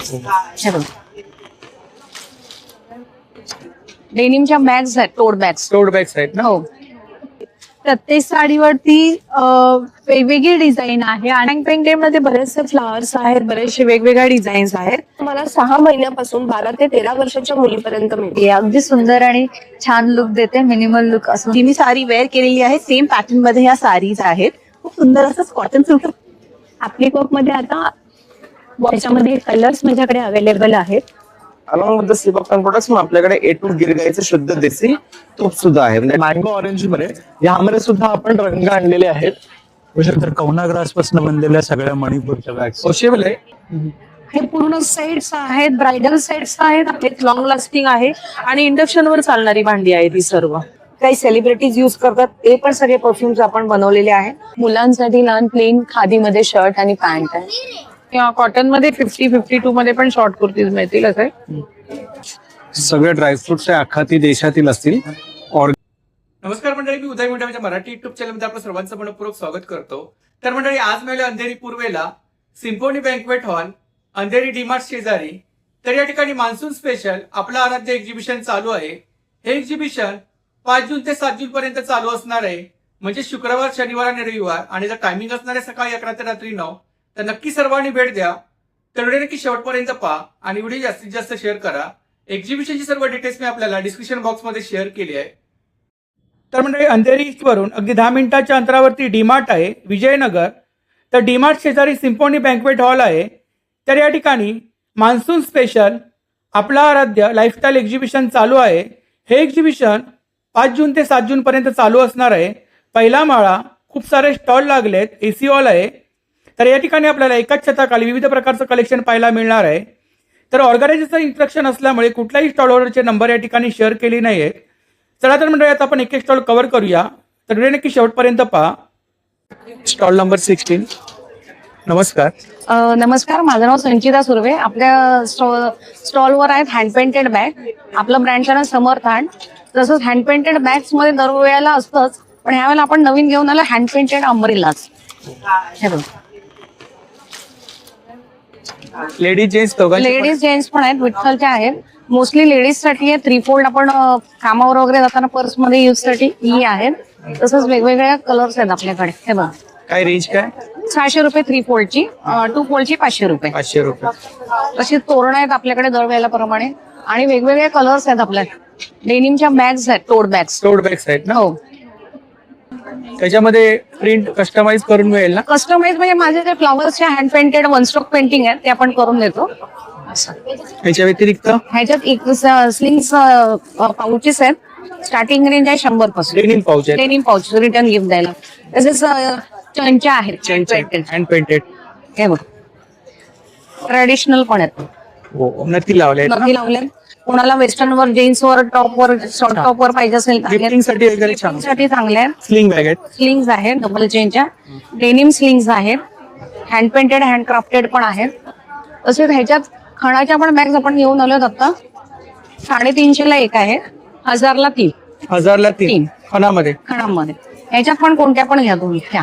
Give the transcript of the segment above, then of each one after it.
हे बघ, डेनिमच्या बॅग्स आहेत, टोट बॅग्स. टोट बॅग्स आहेत ना. हो, प्रत्येक साडीवरती वेगवेगळी डिझाईन आहे आणि पेंटेड मध्ये बरेचसे फ्लावर्स आहेत, बरेचसे वेगवेगळ्या डिझाईन्स आहेत. तुम्हाला 6 महिन्यापासून 12 ते 13 वर्षाच्या मुलीपर्यंत मिळते. हे अगदी सुंदर आणि छान लुक देते, मिनिमल लुक असून. ही मी साडी वेअर केलेली आहे, सेम पॅटर्न मध्ये ह्या साडीज आहेत. खूप सुंदर असं कॉटन सिल्क. ऍप्लिकॉक मध्ये आता त्याच्यामध्ये कलर्स माझ्याकडे अवेलेबल आहेत. Along with the sleep of products मग आपल्याकडे ए टू गिरगाईचं शुद्ध देसी तूप सुद्धा आहे. म्हणजे मँगो ऑरेंज मध्ये यामध्ये सुद्धा आपण रंग आणलेले आहेत. तर कवना ग्रास पासून बनलेल्या सगळ्या मणिपूरच्या बॅग्स सोशेबल आहे. हे पूर्ण सेट्स आहेत, ब्रायडल सेट्स आहेत, लॉंग लास्टिंग आहे आणि इंडक्शन वर चालणारी भांडी आहे ती सर्व. काही सेलिब्रिटीज यूज करतात, ते पण सगळे परफ्युम्स आपण बनवलेले आहेत. मुलांसाठी लहान प्लेन खादीमध्ये शर्ट आणि पॅन्ट आहे. किंवा कॉटन मध्ये 50-52 मध्ये पण शॉर्ट कुर्तीज मिळतील. असं सगळे ड्रायफ्रुट्स आखाती देशातील असतील. नमस्कार मंडळी, मी उदय मिठाच्या मराठी युट्यूब चॅनलमध्ये आपलं सर्वांचं मनपूर्वक स्वागत करतो. तर मंडळी, आज मिळाले अंधेरी पूर्वेला symphony banquet hall, Andheri DMart शेजारी. तर या ठिकाणी मान्सून स्पेशल आपलं आराध्य एक्झिबिशन चालू आहे. हे एक्झिबिशन 5 जून ते 7 जून पर्यंत चालू असणार आहे. म्हणजे शुक्रवार, शनिवार आणि रविवार. आणि जर टायमिंग असणार आहे सकाळी 11 ते रात्री 9, तर नक्की सर्वांनी भेट द्या. तर व्हिडिओ नक्की शेवटपर्यंत पहा आणि व्हिडिओ जास्तीत जास्त शेअर करा. एक्झिबिशनची सर्व डिटेल्स मी आपल्याला डिस्क्रिप्शन बॉक्समध्ये शेअर केली आहे. तर म्हणजे अंधेरी ईस्ट वरून अगदी 10 मिनिटाच्या अंतरावरती डीमार्ट आहे, विजयनगर. तर डीमार्ट शेजारी सिम्फोनी बँक्वेट हॉल आहे. तर या ठिकाणी मान्सून स्पेशल आपला आराध्य लाईफस्टाईल एक्झिबिशन चालू आहे. हे एक्झिबिशन 5 जून ते 7 जून पर्यंत चालू असणार आहे. पहिला माळा, खूप सारे स्टॉल लागलेत, एसी हॉल आहे. तर या ठिकाणी आपल्याला एकाच छताखाली विविध प्रकारचं कलेक्शन पाहायला मिळणार आहे. तर ऑर्गनायझरचं इन्स्ट्रक्शन असल्यामुळे कुठल्याही स्टॉलवरचे नंबर या ठिकाणी शेअर केले नाही आहेत. चला तर मंडळी, आता आपण एक एक स्टॉल कव्हर करूया. तर व्हिडिओ नक्की शेवटपर्यंत पहा. Stall number 16. नमस्कार. नमस्कार, माझं नाव संचिता सुर्वे. आपल्या स्टॉलवर आहेत हँड पेंटेड बॅग. आपलं ब्रँडचं नाव समर्थ हँड. तसंच हँड पेंटेड बॅग्स मध्ये दरवेळेला असतंच, पण ह्यावेळेला आपण नवीन घेऊन आलो हँड पेंटेड अम्ब्रेलाज. हे बघ, लेडीज जेंट्स दोघांचे लेडीज जेंट्स पण आहेत, विठ्ठलच्या आहेत. मोस्टली लेडीज साठी आहे. 3 फोल्ड आपण कामावर वगैरे जाताना पर्स मध्ये यूज साठी ही आहेत. तसंच वेगवेगळ्या कलर्स आहेत आपल्याकडे. हे बघ, काय रेंज काय? 600 रुपये 3 फोल्डची, 2 फोल्डची 500 रुपये. 500 रुपये. तशी तोरण आहेत आपल्याकडे दरवेळेला प्रमाणे. आणि वेगवेगळे कलर्स आहेत आपल्याकडे. डेनिमच्या बॅग्स आहेत, टोट बॅग्स. टोट बॅग्स आहेत ना. हो, त्याच्यामध्ये प्रिंट कस्टमाइज करून मिळेल ना. कस्टमाइज म्हणजे माझे जे फ्लॉवर्सचे हँड पेंटेड 1 स्ट्रोक पेंटिंग आहेत ते आपण करून देतो. याच्या व्यतिरिक्त ह्याच्यात एक स्लिंग्स पाउचेस आहेत. स्टार्टिंग रेंज आहे 100 पासून. डेनिम पाऊच आहे. डेनिम पाउच रिटर्न गिफ्ट द्यायला. तसेच चंच्या आहेत हँड पेंटेड. हे बघ, ट्रेडिशनल पण आहेत. हो, नक्की लावले नक्की लावले. कोणाला वेस्टर्न वर, जीन्स वर, टॉप वर, शॉर्ट टॉप वर पाहिजे असेल गिफ्टिंग साठी वगैरे छान. साठी चांगले आहेत. स्लिंग बॅग आहेत. स्लिंग्स आहेत डबल चेनच्या. डेनिम स्लिंग्स आहेत. हँड पेंटेड, हँड क्राफ्टेड पण आहेत. तसेच ह्याच्यात खणाच्या पण बॅग्स आपण घेऊन आलोत आता. 350 ला एक आहे, 1000 ला 3. 1000 ला 3 खणामध्ये. खणामध्ये ह्याच्यात पण कोणत्या पण घ्या तुम्ही. ह्या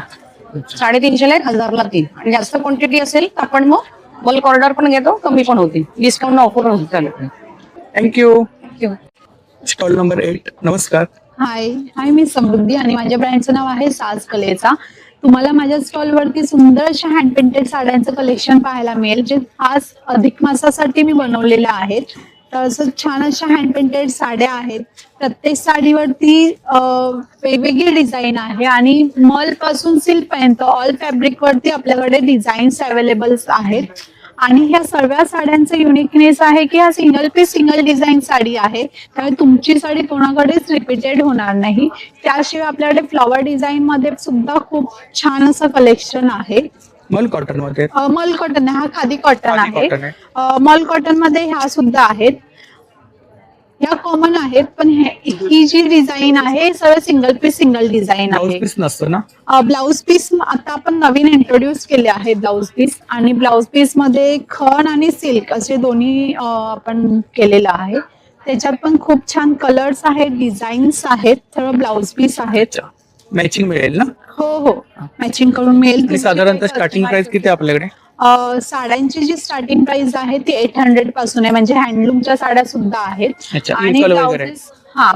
350 ला 1, 1000 ला 3. आणि जास्त क्वांटिटी असेल तर आपण मग बल्क ऑर्डर पण घेतो, कमी पण होती, डिस्काउंट ऑफर होती. चालेल, थँक्यू. थँक्यू. Stall number 8. नमस्कार. हाय, मी समृद्धी आणि माझ्या ब्रँडचं नाव आहे साज कलेचा. तुम्हाला माझ्या स्टॉलवरती सुंदर अशा हँड पेंटेड साड्यांचं कलेक्शन पाहायला मिळेल, जे खास अधिक मासासाठी मी बनवलेलं आहे. तर असं छान अशा हँड पेंटेड साड्या आहेत. प्रत्येक साडीवरती वेगवेगळी डिझाईन आहे आणि मल पासून सिल्क पर्यंत ऑल फॅब्रिक वरती आपल्याकडे डिझाईन्स अवेलेबल आहेत. आणि ह्या सर्व साड्यांचं युनिकनेस आहे की हा single piece single design sari आहे, त्यामुळे तुमची साडी कोणाकडेच रिपीटेड होणार नाही. त्याशिवाय आपल्याकडे फ्लॉवर डिझाईन मध्ये सुद्धा खूप छान असं कलेक्शन आहे. मल कॉटन मध्ये. मल कॉटन, हा खादी कॉटन आहे. कॉटन आहे. मल कॉटन मध्ये ह्या सुद्धा आहेत. ह्या कॉमन आहेत, पण ही जी डिझाईन आहे सर्व सिंगल पीस सिंगल डिझाईन आहे. पीस नसतो ना. ब्लाउज पीस आता आपण नवीन इंट्रोड्यूस केले आहेत ब्लाउज पीस. आणि ब्लाउज पीस मध्ये खण आणि सिल्क असे दोन्ही आपण केलेलं आहे. त्याच्यात पण खूप छान कलर्स आहेत, डिझाईन्स आहेत, सर्व ब्लाउज पीस आहेत. मॅचिंग मिळेल ना. हो, मॅचिंग करून मिळेल. साधारणतः स्टार्टिंग प्राइस किती आपल्याकडे? साड्यांची जी स्टार्टिंग प्राइस आहे ती 800 पासून आहे, म्हणजे हँडलूमच्या साड्या सुद्धा आहेत. अच्छा, आणि इरकल वगैरे.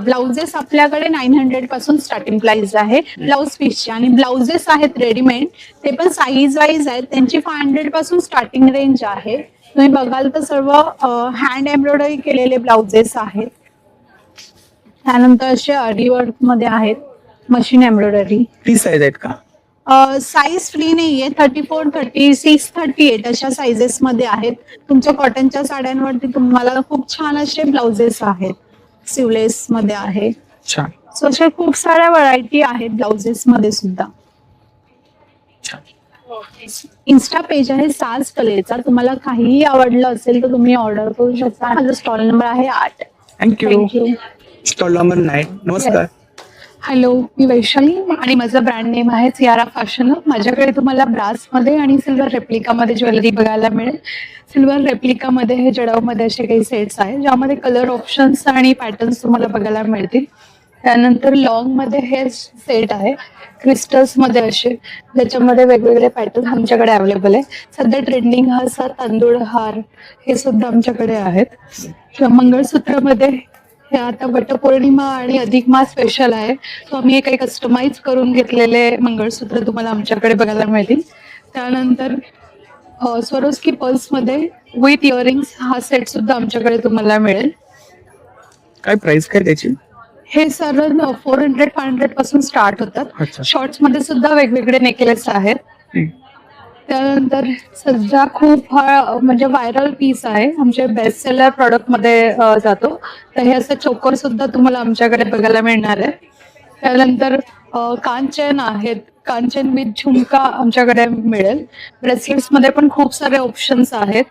ब्लाउजेस आपल्याकडे 900 पासून स्टार्टिंग प्राइस आहे ब्लाउज पीसची. आणि ब्लाउजेस आहेत रेडीमेड, ते पण साईज वाईज आहेत, त्यांची 500 पासून स्टार्टिंग रेंज आहे. तुम्ही बघाल तर सर्व हँड एम्ब्रॉयडरी केलेले ब्लाउजेस आहेत. त्यानंतर असे अडीवर्क मध्ये आहेत, मशीन एम्ब्रॉयडरी. ती साईज आहेत का? साईज फ्री नाहीये, 34, 36, 38 अशा साईजेस मध्ये आहेत. तुमच्या कॉटनच्या साड्यांवरती तुम्हाला खूप छान असे ब्लाउजेस आहेत, सिवलेस मध्ये आहे. छान. सो अशा खूप साऱ्या व्हरायटी आहेत ब्लाउजेस मध्ये सुद्धा. इन्स्टा पेज आहे साज कलेचा, तुम्हाला काहीही आवडलं असेल तर तुम्ही ऑर्डर करू शकता. माझा स्टॉल नंबर आहे 8. थँक्यू. Stall number 9. नमस्कार. हॅलो, मी वैशाली आणि माझं ब्रँड नेम आहे सियारा फॅशन. माझ्याकडे तुम्हाला ब्रासमध्ये आणि सिल्वर रेप्लिकामध्ये ज्वेलरी बघायला मिळेल. सिल्वर रेप्लिकामध्ये हे जडावमध्ये असे काही सेट्स आहेत ज्यामध्ये कलर ऑप्शन्स आणि पॅटर्न्स तुम्हाला बघायला मिळतील. त्यानंतर लॉंगमध्ये हे सेट आहे क्रिस्टल्समध्ये असे, ज्याच्यामध्ये वेगवेगळे पॅटर्न आमच्याकडे अवेलेबल आहे. सध्या ट्रेंडिंग हा असा तांदूळ हार हे सुद्धा आमच्याकडे आहेत. मंगळसूत्रामध्ये हे आता वटपौर्णिमा आणि अधिक मास स्पेशल आहे, सो आम्ही हे काही कस्टमाइज करून घेतलेले मंगळसूत्र तुम्हाला आमच्याकडे बघायला मिळतील. त्यानंतर स्वरोस्की पर्ल्समध्ये विथ इयरिंग्स हा सेट सुद्धा आमच्याकडे तुम्हाला मिळेल. काय प्राइस काय त्याची? हे सर्व 400-500 पासून स्टार्ट होतात. अच्छा. शॉर्ट्स मध्ये सुद्धा वेगवेगळे नेकलेस आहेत. त्यानंतर सध्या खूप म्हणजे व्हायरल पीस आहे, आमचे बेस्ट सेलर प्रॉडक्ट मध्ये जातो. तर हे असं चोकर सुद्धा तुम्हाला आमच्याकडे बघायला मिळणार आहे. त्यानंतर कांचन आहेत, कांचन विथ झुमका आमच्याकडे मिळेल. ब्रेसलेट्स मध्ये पण खूप सारे ऑप्शन्स आहेत.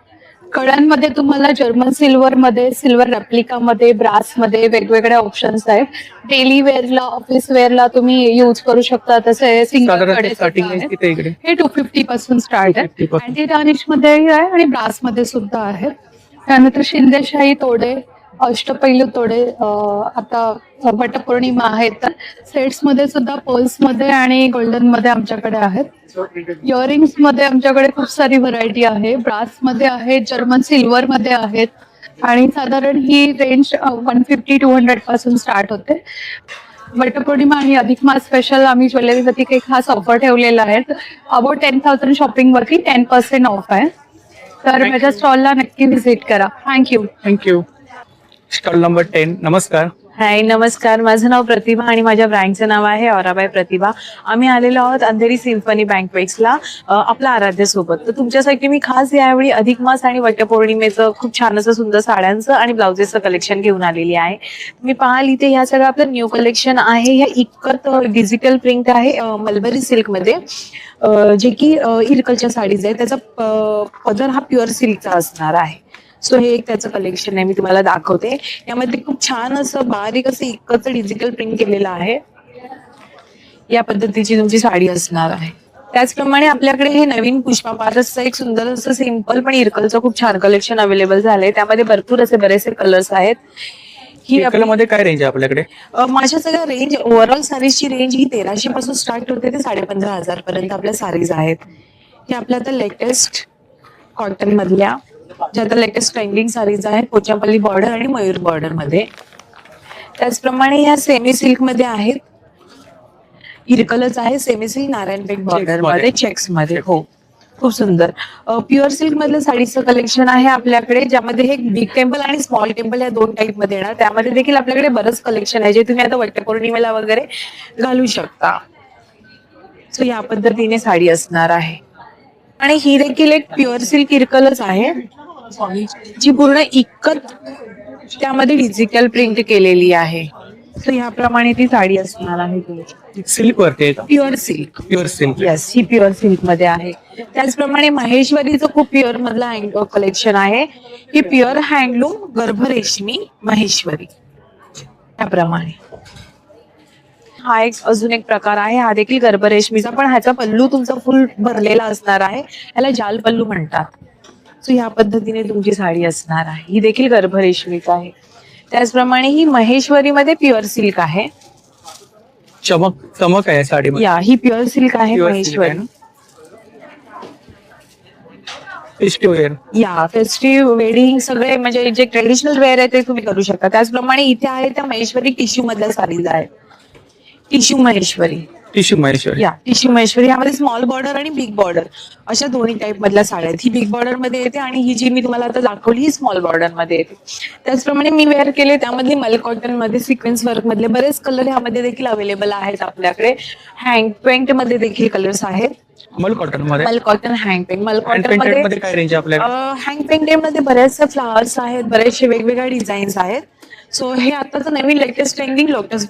कड्यांमध्ये तुम्हाला जर्मन सिल्वर मध्ये, सिल्वर रेप्लिकामध्ये, ब्रासमध्ये वेगवेगळे ऑप्शन्स आहेत. डेली वेअरला, ऑफिस वेअरला तुम्ही यूज करू शकता. तसे सिंगल कडे स्टार्टिंग किती इकडे? हे 250 पासून स्टार्ट आहे. 250 पासून. अँटी टार्निश मध्ये आहे आणि ब्रास मध्ये सुद्धा आहे. त्यानंतर शिंदेशाही तोडे, अष्टपैलू तोडे, आता वटपौर्णिमा आहे तर सेट्स मध्ये सुद्धा पर्ल्स मध्ये आणि गोल्डन मध्ये आमच्याकडे आहेत. इयरिंग्स मध्ये आमच्याकडे खूप सारी व्हरायटी आहे. ब्रास मध्ये आहे, जर्मन सिल्वर मध्ये आहेत आणि साधारण ही रेंज 150-200 पासून स्टार्ट होते. वटपौर्णिमा आणि अधिक मास स्पेशल आम्ही ज्वेलरीवरती काही खास ऑफर ठेवलेला आहे. अबाउट 10,000 शॉपिंग वरती 10% ऑफ आहे. तर माझ्या स्टॉलला नक्की व्हिजिट करा. थँक्यू. Stall number 10. नमस्कार. हाय, नमस्कार. माझं नाव प्रतिभा आणि माझ्या ब्रँडचं नाव आहे औराबाई प्रतिभा. आम्ही आलेलो आहोत अंधेरी सिम्फनी बँकवेट्सला आपल्या आराध्यासोबत. तर तुमच्यासाठी मी खास यावेळी अधिक मास आणि वटपौर्णिमेचं खूप छान असं सुंदर साड्यांचं आणि ब्लाउजेसचं कलेक्शन घेऊन आलेली आहे. तुम्ही पाहाल इथे ह्या सगळं आपलं न्यू कलेक्शन आहे. ह्या इकत डिजिटल प्रिंट आहे मलबरी सिल्कमध्ये, जे की इरकलच्या साडीज आहे. त्याचा पदर हा प्युअर सिल्कचा असणार आहे. सो हे एक त्याचं कलेक्शन आहे, मी तुम्हाला दाखवते. यामध्ये खूप छान असं बारीक असं इतकंच डिजिटल प्रिंट केलेलं आहे. या पद्धतीची तुमची साडी असणार आहे. त्याचप्रमाणे आपल्याकडे हे नवीन पुष्पा पारसचं एक सुंदर असं सिंपल पण इरकलचं खूप छान कलेक्शन अवेलेबल झालंय. त्यामध्ये भरपूर असे बरेचसे कलर्स आहेत. ही मध्ये काय रेंज आहे आपल्याकडे? माझ्या सगळ्या रेंज ओव्हरऑल साडीजची रेंज ही 1300 पासून स्टार्ट होते ते 15,500 पर्यंत आपल्या साडीज आहेत. हे आपल्या आता लेटेस्ट कॉटन मधल्या ज्या आता लेटेस्ट ट्रेंडिंग साडीज आहेत, पोचापल्ली बॉर्डर आणि मयूर बॉर्डर मध्ये. त्याचप्रमाणे ह्या सेमी सिल्क मध्ये आहेत, इरकलच आहे, सेमी सिल्क नारायणपेठ बॉर्डर मध्ये, चेक्स मध्ये. हो, खूप सुंदर प्युअर सिल्क मधलं साडीचं कलेक्शन आहे आपल्याकडे, ज्यामध्ये हे बिग टेम्पल आणि स्मॉल टेम्पल या 2 टाईप मध्ये येणार. त्यामध्ये देखील आपल्याकडे बरंच कलेक्शन आहे जे तुम्ही आता वटपौर्णिमेला वगैरे घालू शकता. सो या पद्धतीने साडी असणार आहे. आणि ही देखील एक प्युअर सिल्क इरकलच आहे, जी पूर्ण इकत त्यामध्ये डिजिटल प्रिंट केलेली आहे. सो ह्याप्रमाणे ती साडी असणार आहे. सिल्क वरती pure silk. Pure silk. Yes, ही प्युअर सिल्क मध्ये आहे. त्याचप्रमाणे महेश्वरीचं खूप प्युअर मधलं कलेक्शन आहे. ही प्युअर हँडलूम गर्भरेशमी महेश्वरी. त्याप्रमाणे हा एक अजून एक प्रकार आहे, हा देखील गर्भरेशमीचा, पण ह्याचा पल्लू तुमचा फुल भरलेला असणार आहे. याला जाल पल्लू म्हणतात. सो ह्या पद्धतीने तुमची साडी असणार आहे. ही देखील गर्भरेशमीच आहे. त्याचप्रमाणे ही महेश्वरीमध्ये प्युअर सिल्क आहे. चमक आहे साडीमध्ये. या ही प्युअर सिल्क आहे Pure silk महेश्वरी. आहे ना? Festive wear. या फेस्टिव्ह वेडिंग सगळे म्हणजे जे ट्रेडिशनल वेअर आहे ते तुम्ही करू शकता. त्याचप्रमाणे इथे आहे त्या महेश्वरी टिश्यू मधल्या साडीज आहेत. Tissue Maheshwari, tissue Maheshwari. या टिश्यू महेश्वरी यामध्ये स्मॉल बॉर्डर आणि बिग बॉर्डर अशा दोन्ही टाईप मधल्या साड्या आहेत. ही बिग बॉर्डर मध्ये येते आणि ही जी मी तुम्हाला आता दाखवली ही स्मॉल बॉर्डर मध्ये येते. त्याचप्रमाणे मी वेअर केले त्यामध्ये मल कॉटन मध्ये सिक्वेन्स वर्क मधले बरेच कलर ह्यामध्ये देखील अवेलेबल आहेत आपल्याकडे. हँड पेंट मध्ये देखील कलर्स आहेत. मल कॉटन मध्ये. मल कॉटन हँड पेंट. मल हँड कॉटन पेंटेड मध्ये मध्ये काय रेंज आपल्याकडे? हँड पेंटेड मध्ये बरेचसे फ्लावर्स आहेत, बरेचसे वेगवेगळ्या डिझाईन्स आहेत. सो हे आताचं नवीन latest trending lotus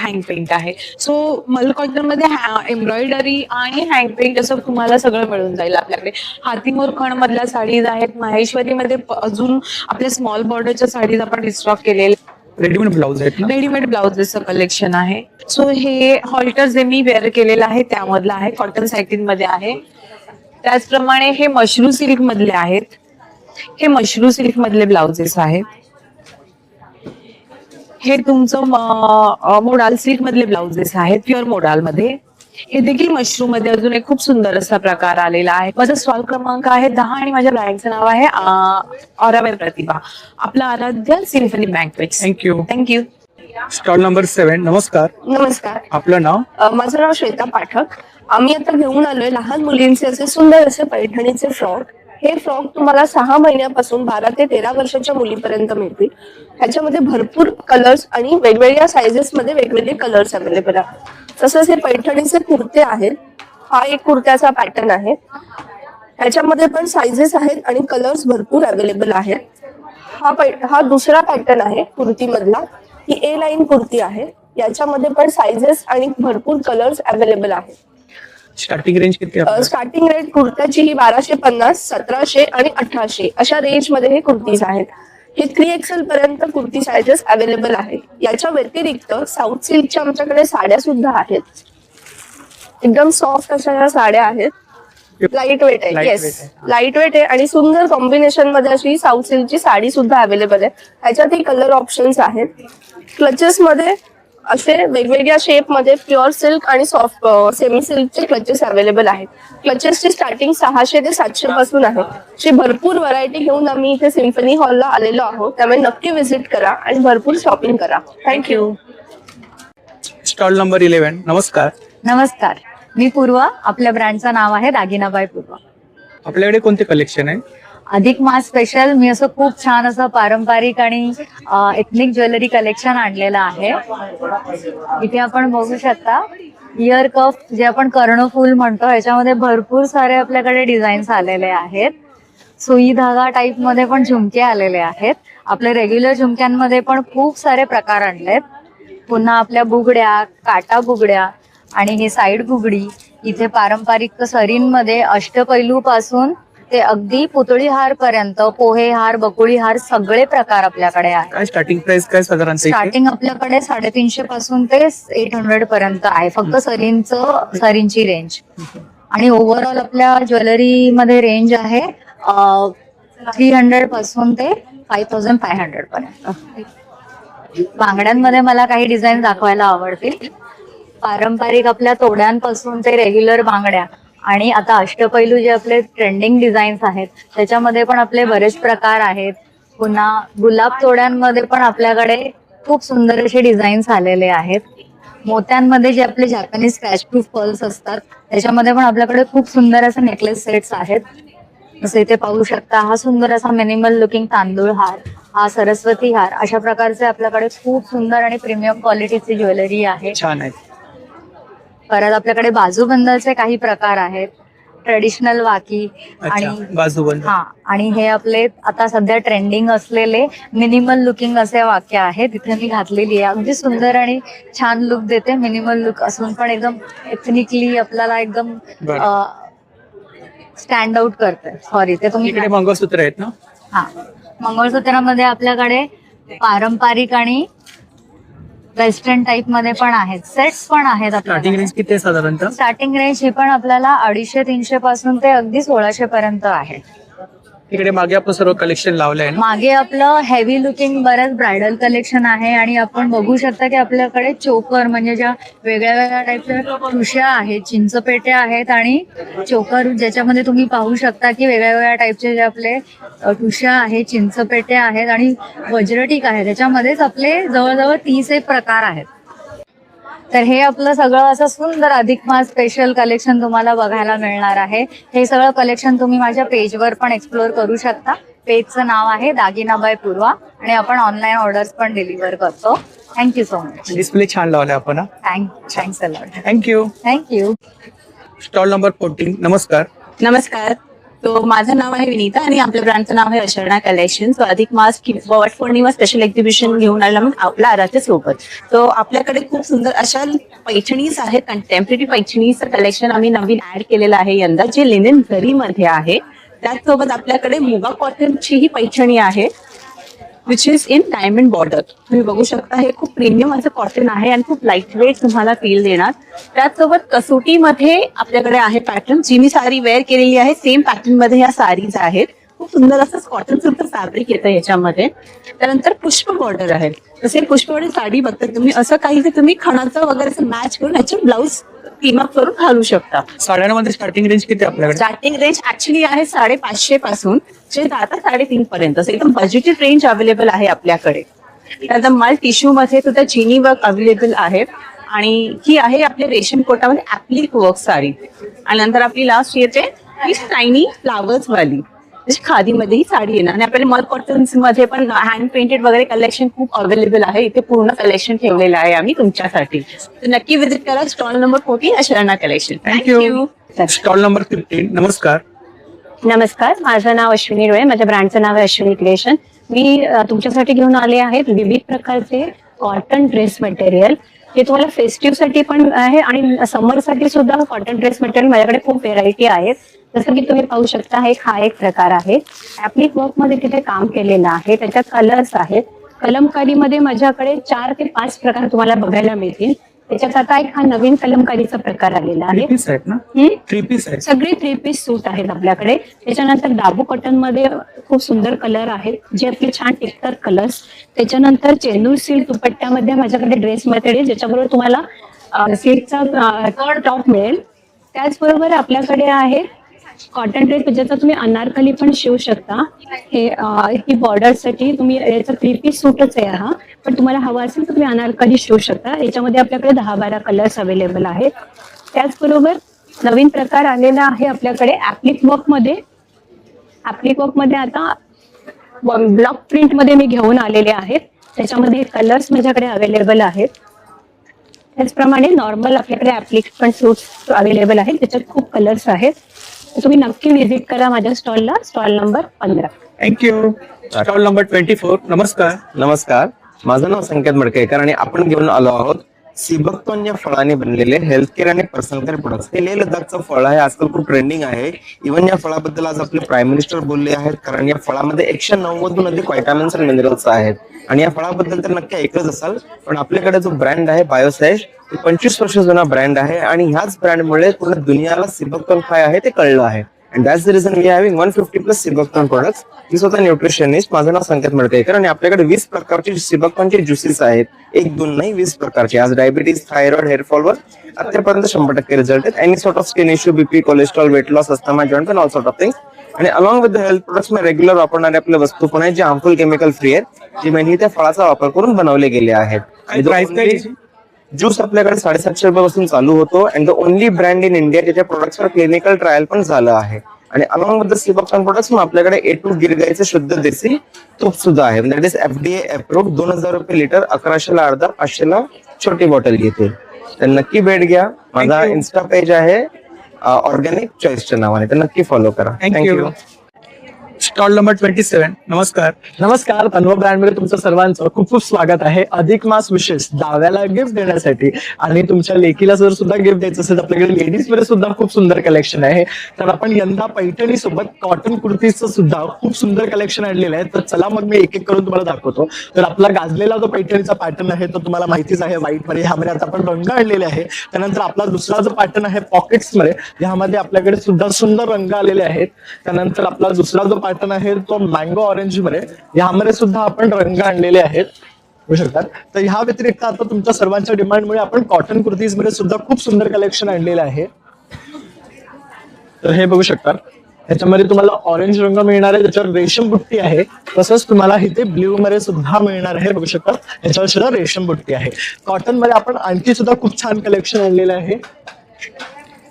hand paint आहे. सो मल कॉटन मध्ये एम्ब्रॉयडरी आणि हँड पेंट असं तुम्हाला सगळं मिळून जाईल आपल्याकडे. हातीमोर खण मधल्या साडीज आहेत. माहेश्वरी मध्ये अजून आपल्या स्मॉल बॉर्डरच्या साडीज आपण रिस्टॉक केलेले. रेडीमेड ब्लाउज आहेत ना? रेडीमेड ब्लाउजेसचं कलेक्शन आहे. सो हे हॉल्टर जे मी वेअर केलेलं आहे त्यामधलं आहे, कॉटन सॅटिन मध्ये आहे. त्याचप्रमाणे हे मशरू सिल्क मधले आहेत. हे मशरू सिल्क मधले ब्लाउजेस आहेत. हे तुमचं मोडाल सिल्क मधले ब्लाउजेस आहेत, प्युअर मोडाल मध्ये. हे देखील मशरूम मध्ये अजून एक खूप सुंदर असा प्रकार आलेला आहे. माझा स्टॉल क्रमांक आहे 10 आणि माझ्या ब्रँडचं नाव आहे ऑरावेर प्रतिभा. आपला आराध्य सिम्फनी बँकवेट्स. थँक्यू. Stall number 7. नमस्कार. नमस्कार. आपलं नाव? माझं नाव श्वेता पाठक. आम्ही आता घेऊन आलोय लहान मुलींचे असे सुंदर असे पैठणीचे फ्रॉक. हे फ्रॉक तुम्हाला 6 महिन्यापासून 12 ते 13 वर्षाच्या मुलीपर्यंत मिळतील. ह्याच्यामध्ये भरपूर कलर्स आणि वेगवेगळ्या साइजेस मध्ये वेगवेगळे कलर्स अवेलेबल आहेत. तसंच हे पैठणीचे कुर्ते आहेत. हा एक कुर्त्याचा पॅटर्न आहे. ह्याच्यामध्ये पण साइजेस आहेत आणि कलर्स भरपूर अवेलेबल आहेत. हा दुसरा पॅटर्न आहे कुर्ती मधला. ही ए लाईन कुर्ती आहे. याच्यामध्ये पण साइजेस आणि भरपूर कलर्स अवेलेबल आहेत. स्टार्टिंग रेंज किती आहे? स्टार्टिंग रेट कुर्त्याची ही 1250, 1700 आणि 1800 अशा रेंज मध्ये हे कुर्तीज आहेत. हे 3XL पर्यंत कुर्ती साइजेस अवेलेबल आहेत. याच्या व्यतिरिक्त साऊथ सिल्कच्या आमच्याकडे साड्या सुद्धा आहेत. एकदम सॉफ्ट अशा या साड्या आहेत. लाईट वेट आहे. येस, लाईट वेट आहे आणि सुंदर कॉम्बिनेशन मध्ये अशी साऊथ सिल्कची साडी सुद्धा अवेलेबल आहे. ह्याच्यातही कलर ऑप्शन्स आहेत. क्लचेस मध्ये असे वेगवेगळ्या शेप मध्ये प्युअर सिल्क आणि सॉफ्ट सेमी सिल्कचे क्लचेस अवेलेबल आहेत. क्लचेसची स्टार्टिंग 600 ते 700 पासून आहे. अशी भरपूर व्हरायटी घेऊन आम्ही इथे सिम्फनी हॉलला आलेलो आहोत. त्यामुळे नक्की व्हिजिट करा आणि भरपूर शॉपिंग करा. थँक्यू. Stall number 11. नमस्कार. नमस्कार, मी पूर्वा. आपल्या ब्रँडचं नाव आहे दागिना बाय पूर्वा. आपल्याकडे कोणते कलेक्शन आहे? अधिक मास स्पेशल मी असं खूप छान असं पारंपरिक आणि एथनिक ज्वेलरी कलेक्शन आणलेलं आहे. इथे आपण बघू शकता इयर कफ जे आपण कर्णफूल म्हणतो ह्याच्यामध्ये भरपूर सारे आपल्याकडे डिझाईन्स आलेले आहेत. सुई धागा टाईप मध्ये पण झुमके आलेले आहेत. आपले रेग्युलर झुमक्यांमध्ये पण खूप सारे प्रकार आणलेत. पुन्हा आपल्या बुगड्या, काटा बुगड्या आणि हे साईड बुगडी. इथे पारंपरिक सरींमध्ये अष्टपैलू पासून ते अगदी पुतळी हार पर्यंत, पोहे हार, बकुळी हार सगळे प्रकार आपल्याकडे आहेत. काय स्टार्टिंग प्राइस काय साधारण? स्टार्टिंग आपल्याकडे 350 पासून ते 800 पर्यंत आहे फक्त सरींची रेंज. आणि ओव्हरऑल आपल्या ज्वेलरी मध्ये रेंज आहे 300 पासून ते 5500 पर्यंत. बांगड्यांमध्ये मला काही डिझाईन दाखवायला आवडतील. पारंपरिक आपल्या तोड्यांपासून ते रेग्युलर बांगड्या आणि आता अष्टपैलू जे आपले ट्रेंडिंग डिझाईन्स आहेत त्याच्यामध्ये पण आपले बरेच प्रकार आहेत. पुन्हा गुलाब तोड्यांमध्ये पण आपल्याकडे खूप सुंदर असे डिझाईन्स आलेले आहेत. मोत्यांमध्ये जे आपले जॅपनीज स्क्रॅच प्रूफ पर्ल्स असतात त्याच्यामध्ये पण आपल्याकडे खूप सुंदर असे नेकलेस सेट्स आहेत. जसं इथे पाहू शकता हा सुंदर असा मिनिमल लुकिंग तांदूळ हार, हा सरस्वती हार, अशा प्रकारचे आपल्याकडे खूप सुंदर आणि प्रीमियम क्वालिटीची ज्वेलरी आहे. छान आहे. परत आपल्याकडे बाजूबंदाचे काही प्रकार आहेत. ट्रेडिशनल वाकी आणि बाजूबंद. हा, आणि हे आपले आता सध्या ट्रेंडिंग असलेले मिनिमल लुकिंग असे वाक्य आहेत. तिथे मी घातलेली आहे. अगदी सुंदर आणि छान लुक देते. मिनिमल लुक असून पण एकदम एथनिकली आपल्याला एकदम स्टँड आउट करते. सॉरी, ते तुम्ही इकडे मंगळसूत्र आहेत ना? हा, मंगळसूत्रामध्ये आपल्याकडे पारंपरिक आणि वेस्टर्न टाइप मध्ये पण आहेत. सेट्स पण आहेत. स्टार्टिंग रेंज किती आहे साधारणतः? स्टार्टिंग रेंज ही पण आपल्याला 250-300 पासून ते अगदी 1600 पर्यंत आहे. इकडे मागे आपण सर्व कलेक्शन लावलं आहे ना. मागे आपलं हेवी लुकिंग बरंच ब्रायडल कलेक्शन आहे आणि आपण बघू शकता की आपल्याकडे चोकर म्हणजे ज्या वेगळ्या वेगळ्या टाईपच्या ठुश्या आहेत, चिंचपेट्या आहेत आणि चोकर ज्याच्यामध्ये तुम्ही पाहू शकता की वेगळ्या वेगळ्या टाईपचे जे आपले ठुश्या आहेत, चिंचपेट्या आहेत आणि वज्रटीक आहे. त्याच्यामध्येच आपले जवळजवळ 30 एक प्रकार आहेत. तर हे आपलं सगळं असं सुंदर अधिक मास स्पेशल कलेक्शन तुम्हाला बघायला मिळणार आहे. हे सगळं कलेक्शन तुम्ही माझ्या पेजवर पण एक्सप्लोअर करू शकता. पेजचं नाव आहे दागिना बाय पूर्वा आणि आपण ऑनलाईन ऑर्डर्स पण डिलिव्हर करतो. Thank you so much. डिस्प्ले छान लावलाय आपण. Thanks a lot. Thank you. Thank you. Stall number 14. नमस्कार. नमस्कार. तो माझं नाव आहे विनीता आणि आपल्या ब्रँडचं नाव आहे अशर्णा कलेक्शन. तो अधिक मास वट पौर्णिमा स्पेशल एक्झिबिशन घेऊन आला मग आपल्या आराच्या सोबत. तो आपल्याकडे खूप सुंदर अशा पैठणीज आहेत. कंटेम्पररी पैठणीचं कलेक्शन आम्ही नवीन ऍड केलेलं आहे यंदा, जे लिनेन जरीमध्ये आहे. त्याचसोबत आपल्याकडे मुगा कॉटनची ही पैठणी आहे, which is in diamond border. तुम्ही बघू शकता हे खूप प्रीमियम असं कॉटन आहे आणि खूप लाईट वेट तुम्हाला फील देणार. त्याचसोबत कसोटीमध्ये आपल्याकडे आहे पॅटर्न, जी मी साडी वेअर केलेली आहे. सेम पॅटर्न मध्ये ह्या साडीज आहेत. खूप सुंदर असं कॉटन सुद्धा फॅब्रिक येतं याच्यामध्ये. त्यानंतर पुष्प बॉर्डर आहे. तसे पुष्पवाडी साडी बघता तुम्ही, असं काही की तुम्ही खणाचं वगैरे असं मॅच करून याचे ब्लाऊज टीम अप करून घालू शकता. साड्यांमध्ये स्टार्टिंग रेंज किती आपल्याकडे? स्टार्टिंग रेंज ऍक्च्युली आहे 550 पासून जे जातात 3.5 पर्यंत. एकदम बजेटेड रेंज अवेलेबल आहे आपल्याकडे. त्यानंतर माल टिश्यू मध्ये सुद्धा चिनी वर्क अवेलेबल आहे आणि ही आहे आपल्या रेशम कोटामध्ये ऍप्लिक वर्क साडी. आणि नंतर आपली लास्ट येते ही टायनी फ्लावर्स वाली खादीमध्ये ही साडी येणार. आणि आपल्याला मल कॉटन मध्ये पण हँड पेंटेड वगैरे कलेक्शन खूप अवेलेबल आहे. इथे पूर्ण कलेक्शन ठेवलेलं आहे आम्ही तुमच्यासाठी. तर नक्की विजिट करा stall number 14 Asharna collection. Thank you. Stall number 15. नमस्कार. नमस्कार, माझं नाव अश्विनी रोळे. माझ्या ब्रँडचं नाव आहे अश्विनी क्रिएशन. मी तुमच्यासाठी घेऊन आले आहेत विविध प्रकारचे कॉटन ड्रेस मटेरियल. हे तुम्हाला फेस्टिव्ह साठी पण आहे आणि समर साठी सुद्धा कॉटन ड्रेस मटेरियल माझ्याकडे खूप व्हेरायटी आहेत. जसं की तुम्ही पाहू शकता हा एक प्रकार आहे. ऍप्लिक वर्क मध्ये तिथे काम केलेलं आहे. त्याच्यात कलर्स आहेत. कलमकारीमध्ये माझ्याकडे 4 ते 5 प्रकार तुम्हाला बघायला मिळतील. त्याच्यात आता एक हा नवीन कलमकारीचा प्रकार आलेला आहे. 3 पीस आहेत ना? 3 पीस आहेत. सगळे 3 पीस सूट आहेत आपल्याकडे. त्याच्यानंतर डाबू कॉटन मध्ये खूप सुंदर कलर आहेत जे आपले छान टिकतात कलर्स. त्याच्यानंतर चेंदूर सिल्क दुपट्ट्यामध्ये माझ्याकडे ड्रेस मटेरियल ज्याच्याबरोबर तुम्हाला सिल्कचा टॉप मिळेल. त्याचबरोबर आपल्याकडे आहे कॉटन ड्रेस ज्याचा तुम्ही अनारकली पण शिवू शकता. ही बॉर्डर साठी तुम्ही याचा 3 पीस सूटच आहे हा, पण तुम्हाला हवा असेल तर तुम्ही अनारकली शिवू शकता. याच्यामध्ये आपल्याकडे 10-12 कलर्स अवेलेबल आहेत. त्याचबरोबर नवीन प्रकार आलेला आहे आपल्याकडे ऍप्लिक वर्क मध्ये. ऍप्लिक वर्क मध्ये आता ब्लॉक प्रिंट मध्ये मी घेऊन आलेले आहेत. त्याच्यामध्ये कलर्स माझ्याकडे अवेलेबल आहेत. त्याचप्रमाणे नॉर्मल आपल्याकडे ऍप्लिक पण सूट अवेलेबल आहेत. त्याच्यात खूप कलर्स आहेत. तुम्ही नक्की व्हिजिट करा माझ्या स्टॉलला. Stall number 15. Thank you. Stall number 24. नमस्कार. नमस्कार, माझं नाव संकेत मडकेकर आणि आपण घेऊन आलो आहोत सिबकतोन या फळाने बनलेले हेल्थ केअर आणि पर्सनल केअर प्रोडक्ट्स. हे लेह लडाखचं फळ आहे, आजकाल खूप ट्रेंडिंग आहे. इव्हन या फळाबद्दल आज आपले प्राईम मिनिस्टर बोलले आहेत, कारण या फळामध्ये 190 अधिक व्हिटॅमिन्स आणि मिनरल्स आहेत. आणि या फळाबद्दल तर नक्की ऐकलंच असाल, पण आपल्याकडे जो ब्रँड आहे बायोसेज, 25 वर्ष जुना ब्रँड आहे आणि ह्याच ब्रँडमुळे पूर्ण दुनियाला सिबकतोन काय आहे ते कळलं आहे. And that's the reason we are having 150+ सिबकतोन products. मी स्वतः न्यूट्रिशनिस्ट. माझं नाव संकेत मडकेकर आणि आपल्याकडे 20 प्रकारचे सिबकतोनचे ज्युसेस आहेत. 1-2 नाही, 20 प्रकारचे. आज डायबिटीज, थायरॉइड, हेअरफॉलवर आतापर्यंत 100% रिझल्ट आहेत. Any sort of skin issue, BP, cholesterol, weight loss, asthma, joint pain, all sort of things. आणि along with the health products मी रेग्युलर वापरणारे आपल्या वस्तू पण आहेत, जे हार्मफुल केमिकल फ्री आहेत, जे मेनली त्या फळाचा वापर करून बनवले गेले आहेत. ज्यूस आपल्याकडे 750 रुपयापासून चालू होतो. And the only brand in India ज्याच्या प्रोडक्ट्सवर क्लिनिकल ट्रायल पण झालं आहे. आणि अलॉंग विथ द सिबकतोन प्रोडक्ट्स मग आपल्याकडे A2 गिर गाईचं शुद्ध देसी तूप सुद्धा आहे. That is FDA approved. 2000 रुपये लिटर, 1100ला अर्धा, 500ला छोटी बॉटल येते. तर नक्की भेट घ्या. माझा इन्स्टा पेज आहे ऑर्गॅनिक चॉईसच्या नावाने, तर नक्की फॉलो करा. थँक्यू. Stall number 27. नमस्कार. नमस्कार, तन्व ब्रँड मध्ये तुमचं सर्वांचं खूप खूप स्वागत आहे. अधिक मास विशेष दाव्याला गिफ्ट देण्यासाठी आणि तुमच्या लेकीला जर सुद्धा गिफ्ट द्यायचं असेल तर आपल्याकडे लेडीज मध्ये सुद्धा खूप सुंदर कलेक्शन आहे. तर आपण यंदा पैठणी सोबत कॉटन कुर्तीचं सुद्धा खूप सुंदर कलेक्शन आणलेलं आहे. तर चला मग मी एक एक करून तुम्हाला दाखवतो. तर आपला गाजलेला जो पैठणीचा पॅटर्न आहे तो तुम्हाला माहितीच आहे, व्हाईट मध्ये. ह्यामध्ये आता आपण रंग आणलेले आहे. त्यानंतर आपला दुसरा जो पॅटर्न आहे पॉकेट्स मध्ये, ह्यामध्ये आपल्याकडे सुद्धा सुंदर रंग आलेले आहेत. त्यानंतर आपला दुसरा जो पॅटर्न आहे तो मँगो ऑरेंज मध्ये, यामध्ये सुद्धा आपण रंग आणलेले आहेत बघू शकतात. तर ह्या व्यतिरिक्त आता तुमच्या सर्वांच्या डिमांडमुळे आपण कॉटन कुर्तीज मध्ये सुद्धा खूप सुंदर कलेक्शन आणलेलं आहे. तर हे बघू शकता, ह्याच्यामध्ये तुम्हाला ऑरेंज रंग मिळणार आहे, त्याच्यावर रेशम बुट्टी आहे. तसंच तुम्हाला इथे ब्ल्यू मध्ये सुद्धा मिळणार आहे बघू शकता, ह्याच्यावर सुद्धा रेशम बुट्टी आहे. कॉटन मध्ये आपण आणखी सुद्धा खूप छान कलेक्शन आणलेलं आहे.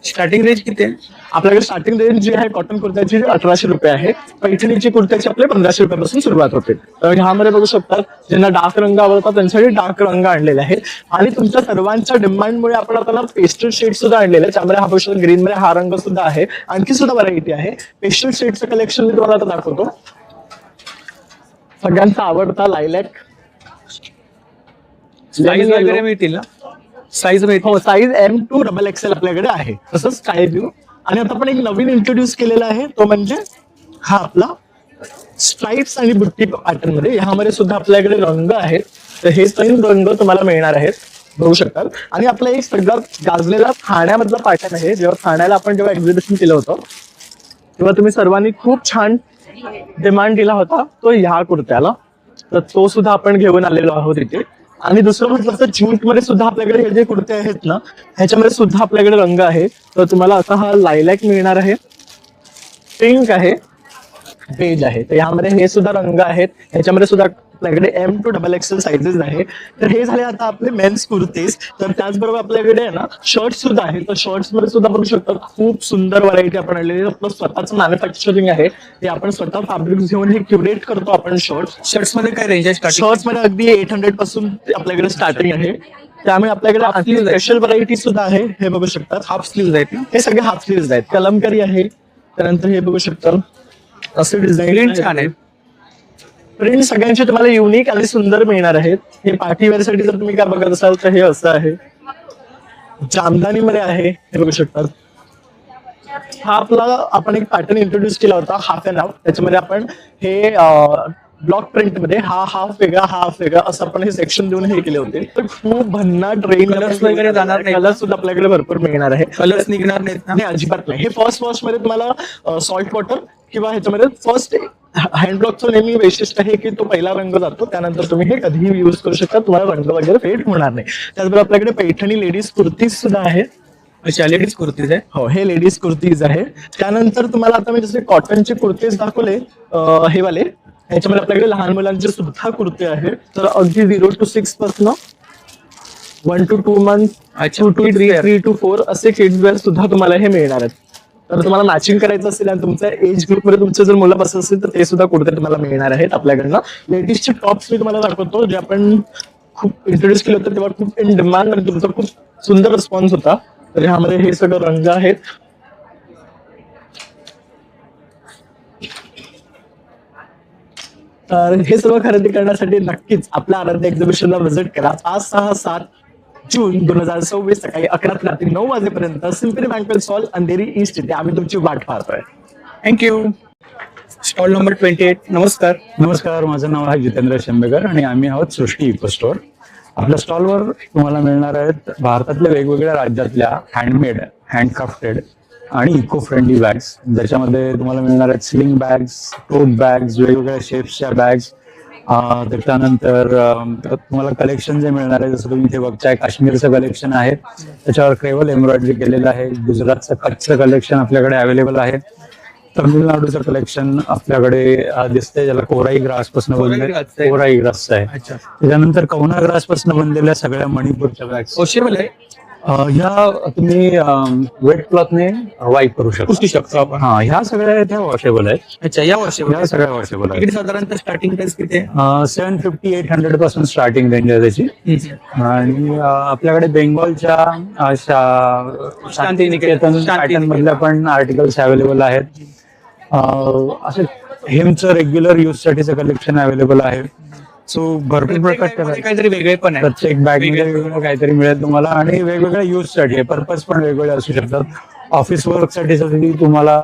स्टार्टिंग रेंज किती आहे? आपल्याकडे स्टार्टिंग रेंज जी आहे कॉटन कुर्त्याची 1800 रुपये आहे. पैठणीची कुर्त्याची आपले 1500 रुपयापासून सुरुवात होते. तर ह्यामध्ये बघू शकता, ज्यांना डार्क रंग आवडतात त्यांच्यासाठी डार्क रंग आणलेले आहेत. आणि तुमच्या सर्वांच्या डिमांडमुळे आपण आता पेस्टल शेड सुद्धा आणलेले आहे. त्यामध्ये हा बघू शकता, ग्रीन मध्ये हा रंग सुद्धा आहे. आणखी सुद्धा व्हरायटी आहे. पेस्टल शेडचं कलेक्शन मी तुम्हाला आता दाखवतो. सगळ्यांचा आवडता लायलॅक साईज वगैरे मिळतील ना? साईज मिळतील? हो, साईज M2 XXL आपल्याकडे आहे. तसंच स्काय ब्लू. आणि आता आपण एक नवीन इंट्रोड्यूस केलेला आहे, तो म्हणजे हा आपला स्ट्राइप्स आणि बुट्टी पॅटर्न मध्ये. ह्यामध्ये सुद्धा आपल्याकडे रंग आहेत. तर हे 3 रंग तुम्हाला मिळणार आहेत बघू शकतात. आणि आपला एक सगळ्यात गाजलेला ठाण्यामधला पॅटर्न आहे. जेव्हा एक्झिबिशन केलं होतं तेव्हा तुम्ही सर्वांनी खूप छान डिमांड दिला होता तो ह्या कुर्त्याला. तर तो सुद्धा आपण घेऊन आलेलो आहोत इथे. आणि दुसरं म्हटलं तर ज्यूट मध्ये सुद्धा आपल्याकडे हे जे कुर्ते आहेत ना, ह्याच्यामध्ये सुद्धा आपल्याकडे रंग आहे. तर तुम्हाला आता हा लायलॅक मिळणार आहे, पिंक आहे, बेज आहे. तर यामध्ये हे सुद्धा रंग आहेत. ह्याच्यामध्ये सुद्धा आपल्याकडे M2 XXL साइजेस आहे. तर हे झाले आता आपले मेन्स कुर्तीज. तर त्याचबरोबर आपल्याकडे आहे ना शर्ट सुद्धा आहे. तर शर्ट्स मध्ये सुद्धा बघू शकता, खूप सुंदर व्हरायटी आपण आणलेली. आपलं स्वतःचं मॅन्युफॅक्चरिंग आहे, ते आपण स्वतः फॅब्रिक्स घेऊन हे क्युरेट करतो आपण शर्ट्स मध्ये काय रेंज आहे स्टार्टिंग? शर्ट्स मध्ये अगदी 800 पासून आपल्याकडे स्टार्टिंग आहे. त्यामुळे आपल्याकडे आणखी स्पेशल व्हरायटी सुद्धा आहे. हे बघू शकतात, हाफ स्लीव्ह आहेत ना? हे सगळे हाफ स्लीव्ह आहेत. कलमकारी आहे. त्यानंतर हे बघू शकता, असे डिझाईन छान आहे. प्रिंट सगळ्यांचे तुम्हाला युनिक आणि सुंदर मिळणार आहेत. हे पार्टीवेअर साठी जर तुम्ही काय बघत असाल तर हे असं आहे, जामदानी मध्ये आहे. हे बघू शकतात. हा आपला आपण एक पॅटर्न इंट्रोड्यूस केला होता, हाफ अँड हाफ. त्याच्यामध्ये आपण हे ब्लॉक प्रिंट मध्ये हा हाफ वेगळा, हा हाफ वेगळा असं आपण हे सेक्शन देऊन हे केले होते. तर खूप भन्नाट रेंज वगैरे जाणार नाही. कलर सुद्धा आपल्याकडे भरपूर मिळणार आहे. कलर्स निघणार नाहीत ना? नाही, अजिबात नाही. हे फर्स्ट वॉश मध्ये तुम्हाला सॉल्ट वॉटर किंवा ह्याच्यामध्ये फर्स्ट हँडब्लॉकचं नेहमी वैशिष्ट्य आहे की तो पहिला रंग जातो, त्यानंतर तुम्ही हे कधीही युज करू शकता, तुम्हाला रंग वगैरे फेड होणार नाही. त्याचबरोबर आपल्याकडे पैठणी लेडीज कुर्तीज सुद्धा आहेत. अच्छा, लेडीज कुर्तीज आहे. हो, हे लेडीज कुर्तीज आहे. त्यानंतर तुम्हाला आता मी जसे कॉटनचे कुर्तीज दाखवले हे वाले, ह्याच्यामध्ये आपल्याकडे लहान मुलांचे सुद्धा कुर्ते आहेत. तर अगदी 0 to 6 पासून 1 to 2 months, 2 to 3 to 4 असे किड्स वेअर सुद्धा तुम्हाला हे मिळणार आहेत. तर तुम्हाला मॅचिंग करायचं असेल आणि तुमच्या एज ग्रुप मध्ये तुमचे जर मुलं बसत असेल तर ते सुद्धा कुर्ते तुम्हाला मिळणार आहेत आपल्याकडनं. लेडीजचे टॉप्स मी तुम्हाला दाखवतो, जे आपण खूप इंट्रोड्यूस केलं होतं तेव्हा खूप इन डिमांड आणि तुमचा खूप सुंदर रिस्पॉन्स होता. तर ह्यामध्ये हे सगळं रंग आहेत. तर हे सर्व खरेदी करण्यासाठी नक्कीच आपल्या आराध्य एक्झिबिशनला व्हिजिट करा. 5, 6, 7 जून 2024 सकाळी 11 ते रात्री 9 वाजेपर्यंत symphony banquet hall, Andheri east इथे आम्ही तुमची वाट पाहतोय. थँक्यू. Stall number 28. नमस्कार. नमस्कार, माझं नाव आहे जितेंद्र शेंबेकर आणि आम्ही आहोत सृष्टी इको स्टोअर. आपल्या स्टॉलवर तुम्हाला मिळणार आहेत भारतातल्या वेगवेगळ्या राज्यातल्या हँडमेड, हँडक्राफ्टेड आणि इको फ्रेंडली बॅग्स, ज्याच्यामध्ये तुम्हाला मिळणार आहेत स्लिंग बॅग्स, टोट बॅग्स, वेगवेगळ्या शेप्सच्या बॅग्स. त्याच्यानंतर तुम्हाला कलेक्शन जे मिळणार आहे, जसं तुम्ही इथे बघताय काश्मीरचं कलेक्शन आहे, त्याच्यावर क्रेवल एम्ब्रॉयडरी केलेलं आहे. गुजरातचं कच्छचं कलेक्शन आपल्याकडे अवेलेबल आहे. तमिळनाडूचं कलेक्शन आपल्याकडे दिसतंय, ज्याला कोराई ग्रास पासून बनलेलं, कोराई ग्रासचं आहे. त्याच्यानंतर कौना ग्रास पासून बनलेल्या सगळ्या मणिपूरच्या बॅग्स वॉशेबल आहे. ह्या तुम्ही वेट क्लॉथने वाईप करू शकता. पुसू शकतो आपण. हा, ह्या सगळ्या त्या वॉशेबल आहेत. अच्छा, या वॉशेबल. ह्या सगळ्या वॉशेबल आहेत. इकडे साधारणतः स्टार्टिंग प्राइस किती आहे? 750-800 पासून स्टार्टिंग रेंज आहे त्याची. आणि आपल्याकडे बेंगॉलच्या शांतिनिकेतन पॅटर्न मधल्या पण आर्टिकल्स अवेलेबल आहेत. असे हेमचं रेग्युलर यूज साठीचं कलेक्शन अवेलेबल आहे. सो भरपूर प्रकारचे काहीतरी वेगळे पण आहे. प्रत्येक बॅग मध्ये वेगवेगळं काहीतरी मिळेल तुम्हाला आणि वेगवेगळ्या यूज साठी पर्पज पण वेगवेगळे असू शकतात. ऑफिस वर्क साठी तुम्हाला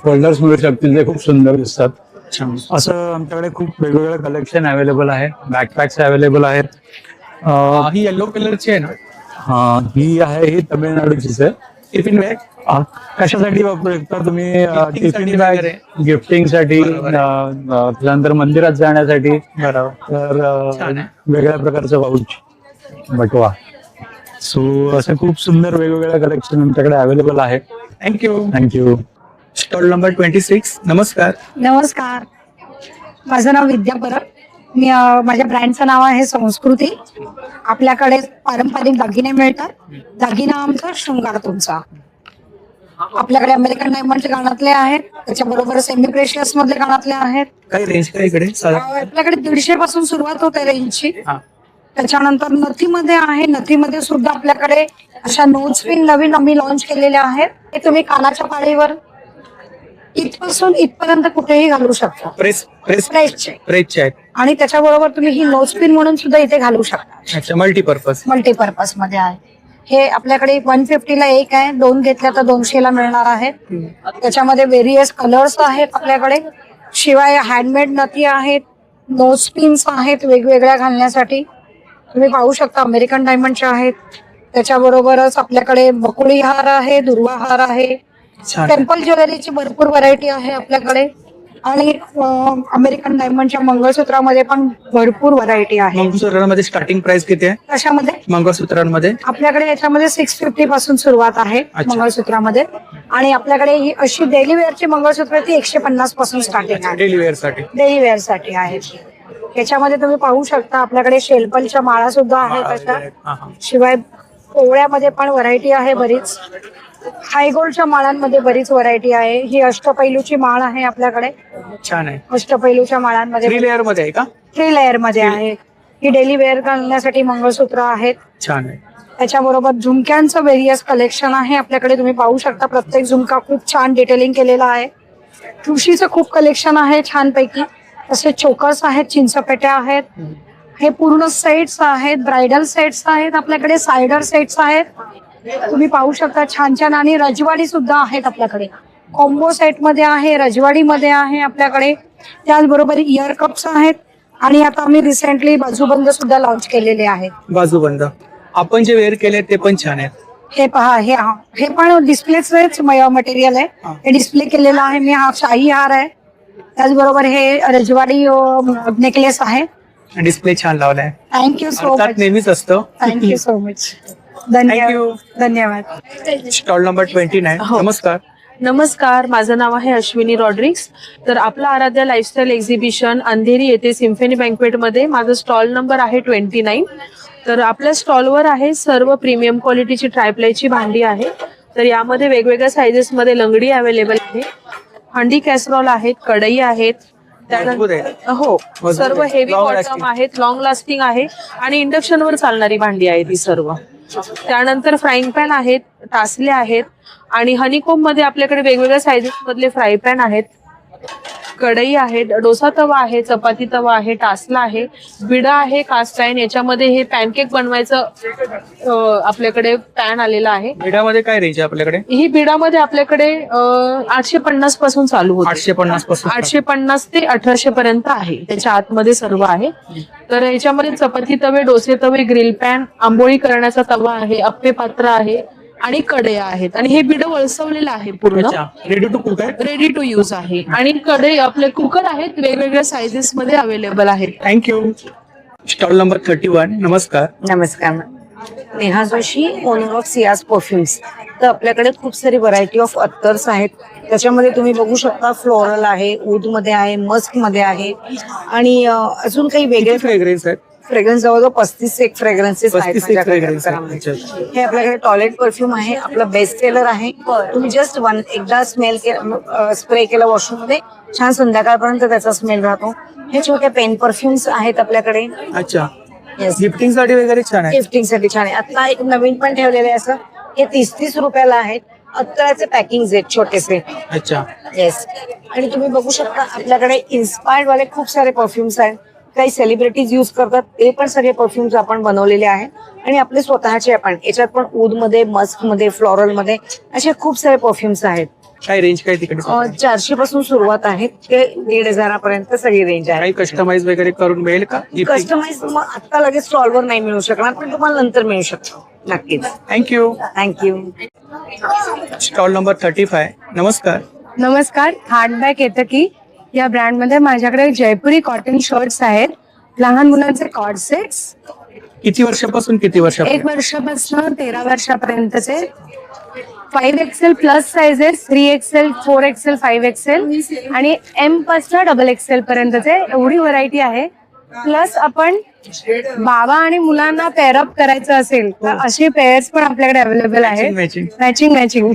फोल्डर्स मिळू शकतील, जे खूप सुंदर दिसतात. असं आमच्याकडे खूप वेगवेगळं कलेक्शन अवेलेबल आहे. बॅकपॅक्स अवेलेबल आहेत. ही येलो कलरची आहे ना? ही आहे, ही तमिळनाडूचीच आहे. टिफिन बॅग कशासाठी वापरू शकता तुम्ही? Gifting साठी टिफिन बॅग, वगैरे. गिफ्टिंग साठी, बरोबर त्यानंतर मंदिरात जाण्यासाठी, तर छान आहे. वेगळ्या प्रकारचं पाऊच बटवा. सो असं खूप सुंदर वेगवेगळ्या कलेक्शन आमच्याकडे अवेलेबल आहे. थँक्यू. Stall number 26. नमस्कार. नमस्कार, माझं नाव विद्या परब. मी माझ्या ब्रँडचं नाव आहे संस्कृती. आपल्याकडे पारंपरिक दागिने मिळतात. दागिना आमचा, शृंगार तुमचा. आपल्याकडे अमेरिकन डायमंडचे कानातले आहेत, त्याच्याबरोबर सेमी प्रेशियस मधले कानातले आहेत. काय रेंज काय इकडे आपल्याकडे 150 पासून सुरुवात होते रेंजची. हा. त्याच्यानंतर नथीमध्ये आहे. नथीमध्ये सुद्धा आपल्याकडे अशा नोज पिन नवीन आम्ही लॉन्च केलेल्या आहेत. हे तुम्ही कानाच्या पाळीवर इथपासून इथपर्यंत कुठेही घालू शकता. प्रेसचे. आहेत. आणि त्याच्याबरोबर तुम्ही ही नोज पिन म्हणून सुद्धा इथे घालू शकता. अच्छा, मल्टीपर्पज. मल्टीपर्पज मध्ये आहे. हे आपल्याकडे 150 ला एक आहे, 2 घेतल्या तर 200 ला मिळणार आहेत. त्याच्यामध्ये व्हेरियस कलर्स आहेत आपल्याकडे. शिवाय हँडमेड नथी आहेत, नोज पिन्स आहेत वेगवेगळ्या घालण्यासाठी. तुम्ही पाहू शकता अमेरिकन डायमंडच्या आहेत. त्याच्याबरोबरच आपल्याकडे बकुळी हार आहे, दुर्वा हार आहे. टेम्पल ज्वेलरीची भरपूर व्हरायटी आहे आपल्याकडे. आणि अमेरिकन डायमंडच्या मंगळसूत्रामध्ये पण भरपूर व्हरायटी आहे. मंगळसूत्रांमध्ये स्टार्टिंग प्राइस किती आहे? कशामध्ये? मंगळसूत्रांमध्ये आपल्याकडे याच्यामध्ये 650 पासून सुरुवात आहे मंगळसूत्रामध्ये. आणि आपल्याकडे ही अशी डेली वेअरची मंगळसूत्र ती 150 पासून स्टार्टिंग आहे. डेली वेअर साठी. डेली वेअर साठी आहे. याच्यामध्ये तुम्ही पाहू शकता आपल्याकडे शेल्पलच्या माळा सुद्धा आहेत अशा. शिवाय पोवळ्यामध्ये पण व्हरायटी आहे बरीच. हाय गोल्डच्या माळांमध्ये बरीच व्हरायटी आहे. ही अष्टपैलूची माळ आहे आपल्याकडे. छान आहे. अष्टपैलूच्या माळांमध्ये 3 लेअर मध्ये आहे का? 3 लेअर मध्ये आहे. ही डेली वेअर घालण्यासाठी मंगळसूत्र आहेत. छान आहे. त्याच्याबरोबर झुमक्यांचं व्हेरियस कलेक्शन आहे आपल्याकडे. तुम्ही पाहू शकता प्रत्येक झुमका खूप छान डिटेलिंग केलेला आहे. ठुशीचं खूप कलेक्शन आहे छानपैकी. असे चोकर्स आहेत, चिंचपेट्या आहेत. हे पूर्ण सेट्स आहेत, ब्रायडल सेट्स आहेत आपल्याकडे, सायडर सेट्स आहेत. तुम्ही पाहू शकता छान छान. आणि रजवाडी सुद्धा आहेत आपल्याकडे. कॉम्बो सेट मध्ये आहे, रजवाडी मध्ये आहे आपल्याकडे. त्याचबरोबर इयर कप्स आहेत. आणि आता आम्ही रिसेंटली बाजूबंद सुद्धा लॉन्च केलेले आहेत. बाजूबंद आपण जे वेअर केले ते पण छान आहेत. हे पहा, हे पण डिस्प्लेच मटेरियल आहे. हे डिस्प्ले केलेलं आहे मी. हा शाही हार आहे. त्याचबरोबर हे रजवाडी नेकलेस आहे. डिस्प्ले छान लावलाय. थँक्यू सो अर्थात मच. नेहमीच असतं. Thank you so much. धन्यवाद. Stall number 29. नमस्कार. नमस्कार, माझं नाव आहे अश्विनी रॉड्रिक्स. तर आपला आराध्या लाईफस्टाईल एक्झिबिशन अंधेरी येथे सिम्फनी बँक्वेटमध्ये माझं स्टॉल नंबर आहे 29. तर आपल्या स्टॉलवर आहे सर्व प्रीमियम क्वालिटीची ट्रायप्लायची भांडी आहे. तर यामध्ये वेगवेगळ्या सायझेसमध्ये लंगडी अवेलेबल आहे. हंडी कॅसरॉल आहेत, कढई आहेत. त्यानंतर हो, सर्व हेवी बॉटम आहेत, लॉंग लास्टिंग आहे आणि इंडक्शनवर चालणारी भांडी आहे ती सर्व. त्यानंतर फ्राईंग पॅन आहेत, टासले आहेत आणि हनीकोम मध्ये आपल्याकडे वेगवेगळ्या सायझेस मधले फ्राय पॅन आहेत. कढई आहेत, डोसा तवा आहे, चपाती तवा आहे, टासला आहे, बिडा आहे, कास्ट आयर्न. याच्यामध्ये हे पॅनकेक बनवायचं आपल्याकडे पॅन आलेला आहे. बिडामध्ये काय रेंज आहे आपल्याकडे? ही बिडामध्ये आपल्याकडे 850 पासून चालू होते. 850 पासून 850 ते 1800 पर्यंत आहे. त्याच्या आतमध्ये सर्व आहे. तर याच्यामध्ये चपाती तवे, डोसे तवे, ग्रिल पॅन, आंबोळी करण्याचा तवा आहे, अप्पे पात्र आहे आणि कढया आहेत. आणि हे बिड वळसवलेलं आहे पूर्ण. रेडी टू कुक आहे. रेडी टू यूज आहे. आणि कढई आपले कुकर आहेत, वेगवेगळ्या सायझेस मध्ये अवेलेबल आहेत. थँक्यू. Stall number 31. नमस्कार. नमस्कार. Neha Joshi, owner of Ciaz perfumes. तर आपल्याकडे खूप सारी व्हरायटी ऑफ अत्तर्स आहेत. त्याच्यामध्ये तुम्ही बघू शकता फ्लोरल आहे, ऊद मध्ये आहे, मस्क मध्ये आहे आणि अजून काही वेगळे फ्रेग्रन्स आहेत. फ्रेग्रन्स जवळजवळ 35 एक फ्रेग्रन्सेस आहेत 35 माझ्याकडे. हे आपल्याकडे टॉयलेट परफ्यूम आहे, आपला बेस्ट सेलर आहे. तुम्ही जस्ट एकदा स्प्रे केला वॉशरूम मध्ये, छान संध्याकाळपर्यंत त्याचा स्मेल राहतो. हे छोटे पेन परफ्युम्स आहेत आपल्याकडे. अच्छा. गिफ्टिंग साठी वगैरे छान आहे. गिफ्टिंग साठी छान आहे. आता एक नवीन पण ठेवलेले आहे असं. हे 30-30 रुपयाला आहेत. अत्तराचे पॅकिंग आहेत छोटेसे. अच्छा. येस. आणि तुम्ही बघू शकता आपल्याकडे इन्स्पायर्ड वाले खूप सारे परफ्युम्स आहेत. काही सेलिब्रिटीज यूज करतात ते पण सगळे परफ्युम्स आपण बनवलेले आहेत. आणि आपले स्वतःचे आपण याच्यात पण ऊद मध्ये, मस्क मध्ये, फ्लोरल मध्ये असे खूप सारे परफ्युम्स आहेत. काय रेंज काय तिकडे? 400 पासून सुरुवात आहे ते 1500 पर्यंत सगळी रेंज आहे. काही कस्टमाइज वगैरे करून मिळेल का? कस्टमाइज आता लगेच स्टॉलवर नाही मिळू शकणार, पण तुम्हाला नंतर मिळू शकतो नक्कीच. थँक्यू. थँक्यू. Stall number 35. नमस्कार. नमस्कार. हार्ड बॅग येतं की या ब्रँडमध्ये माझ्याकडे जयपुरी कॉटन शर्ट्स आहेत, लहान मुलांचे कॉर्ड सेट्स, किती वर्षापासून किती वर्षापासून? 1 वर्षापासून 13 वर्षापर्यंतचे, 5XL plus sizes, 3XL, 4XL, 5XL आणि M पासून XXL पर्यंतचे एवढी व्हरायटी आहे. प्लस आपण बाबा आणि मुलांना पेअरअप करायचं असेल तर असे पेअर्स पण आपल्याकडे अवेलेबल आहेत. मॅचिंग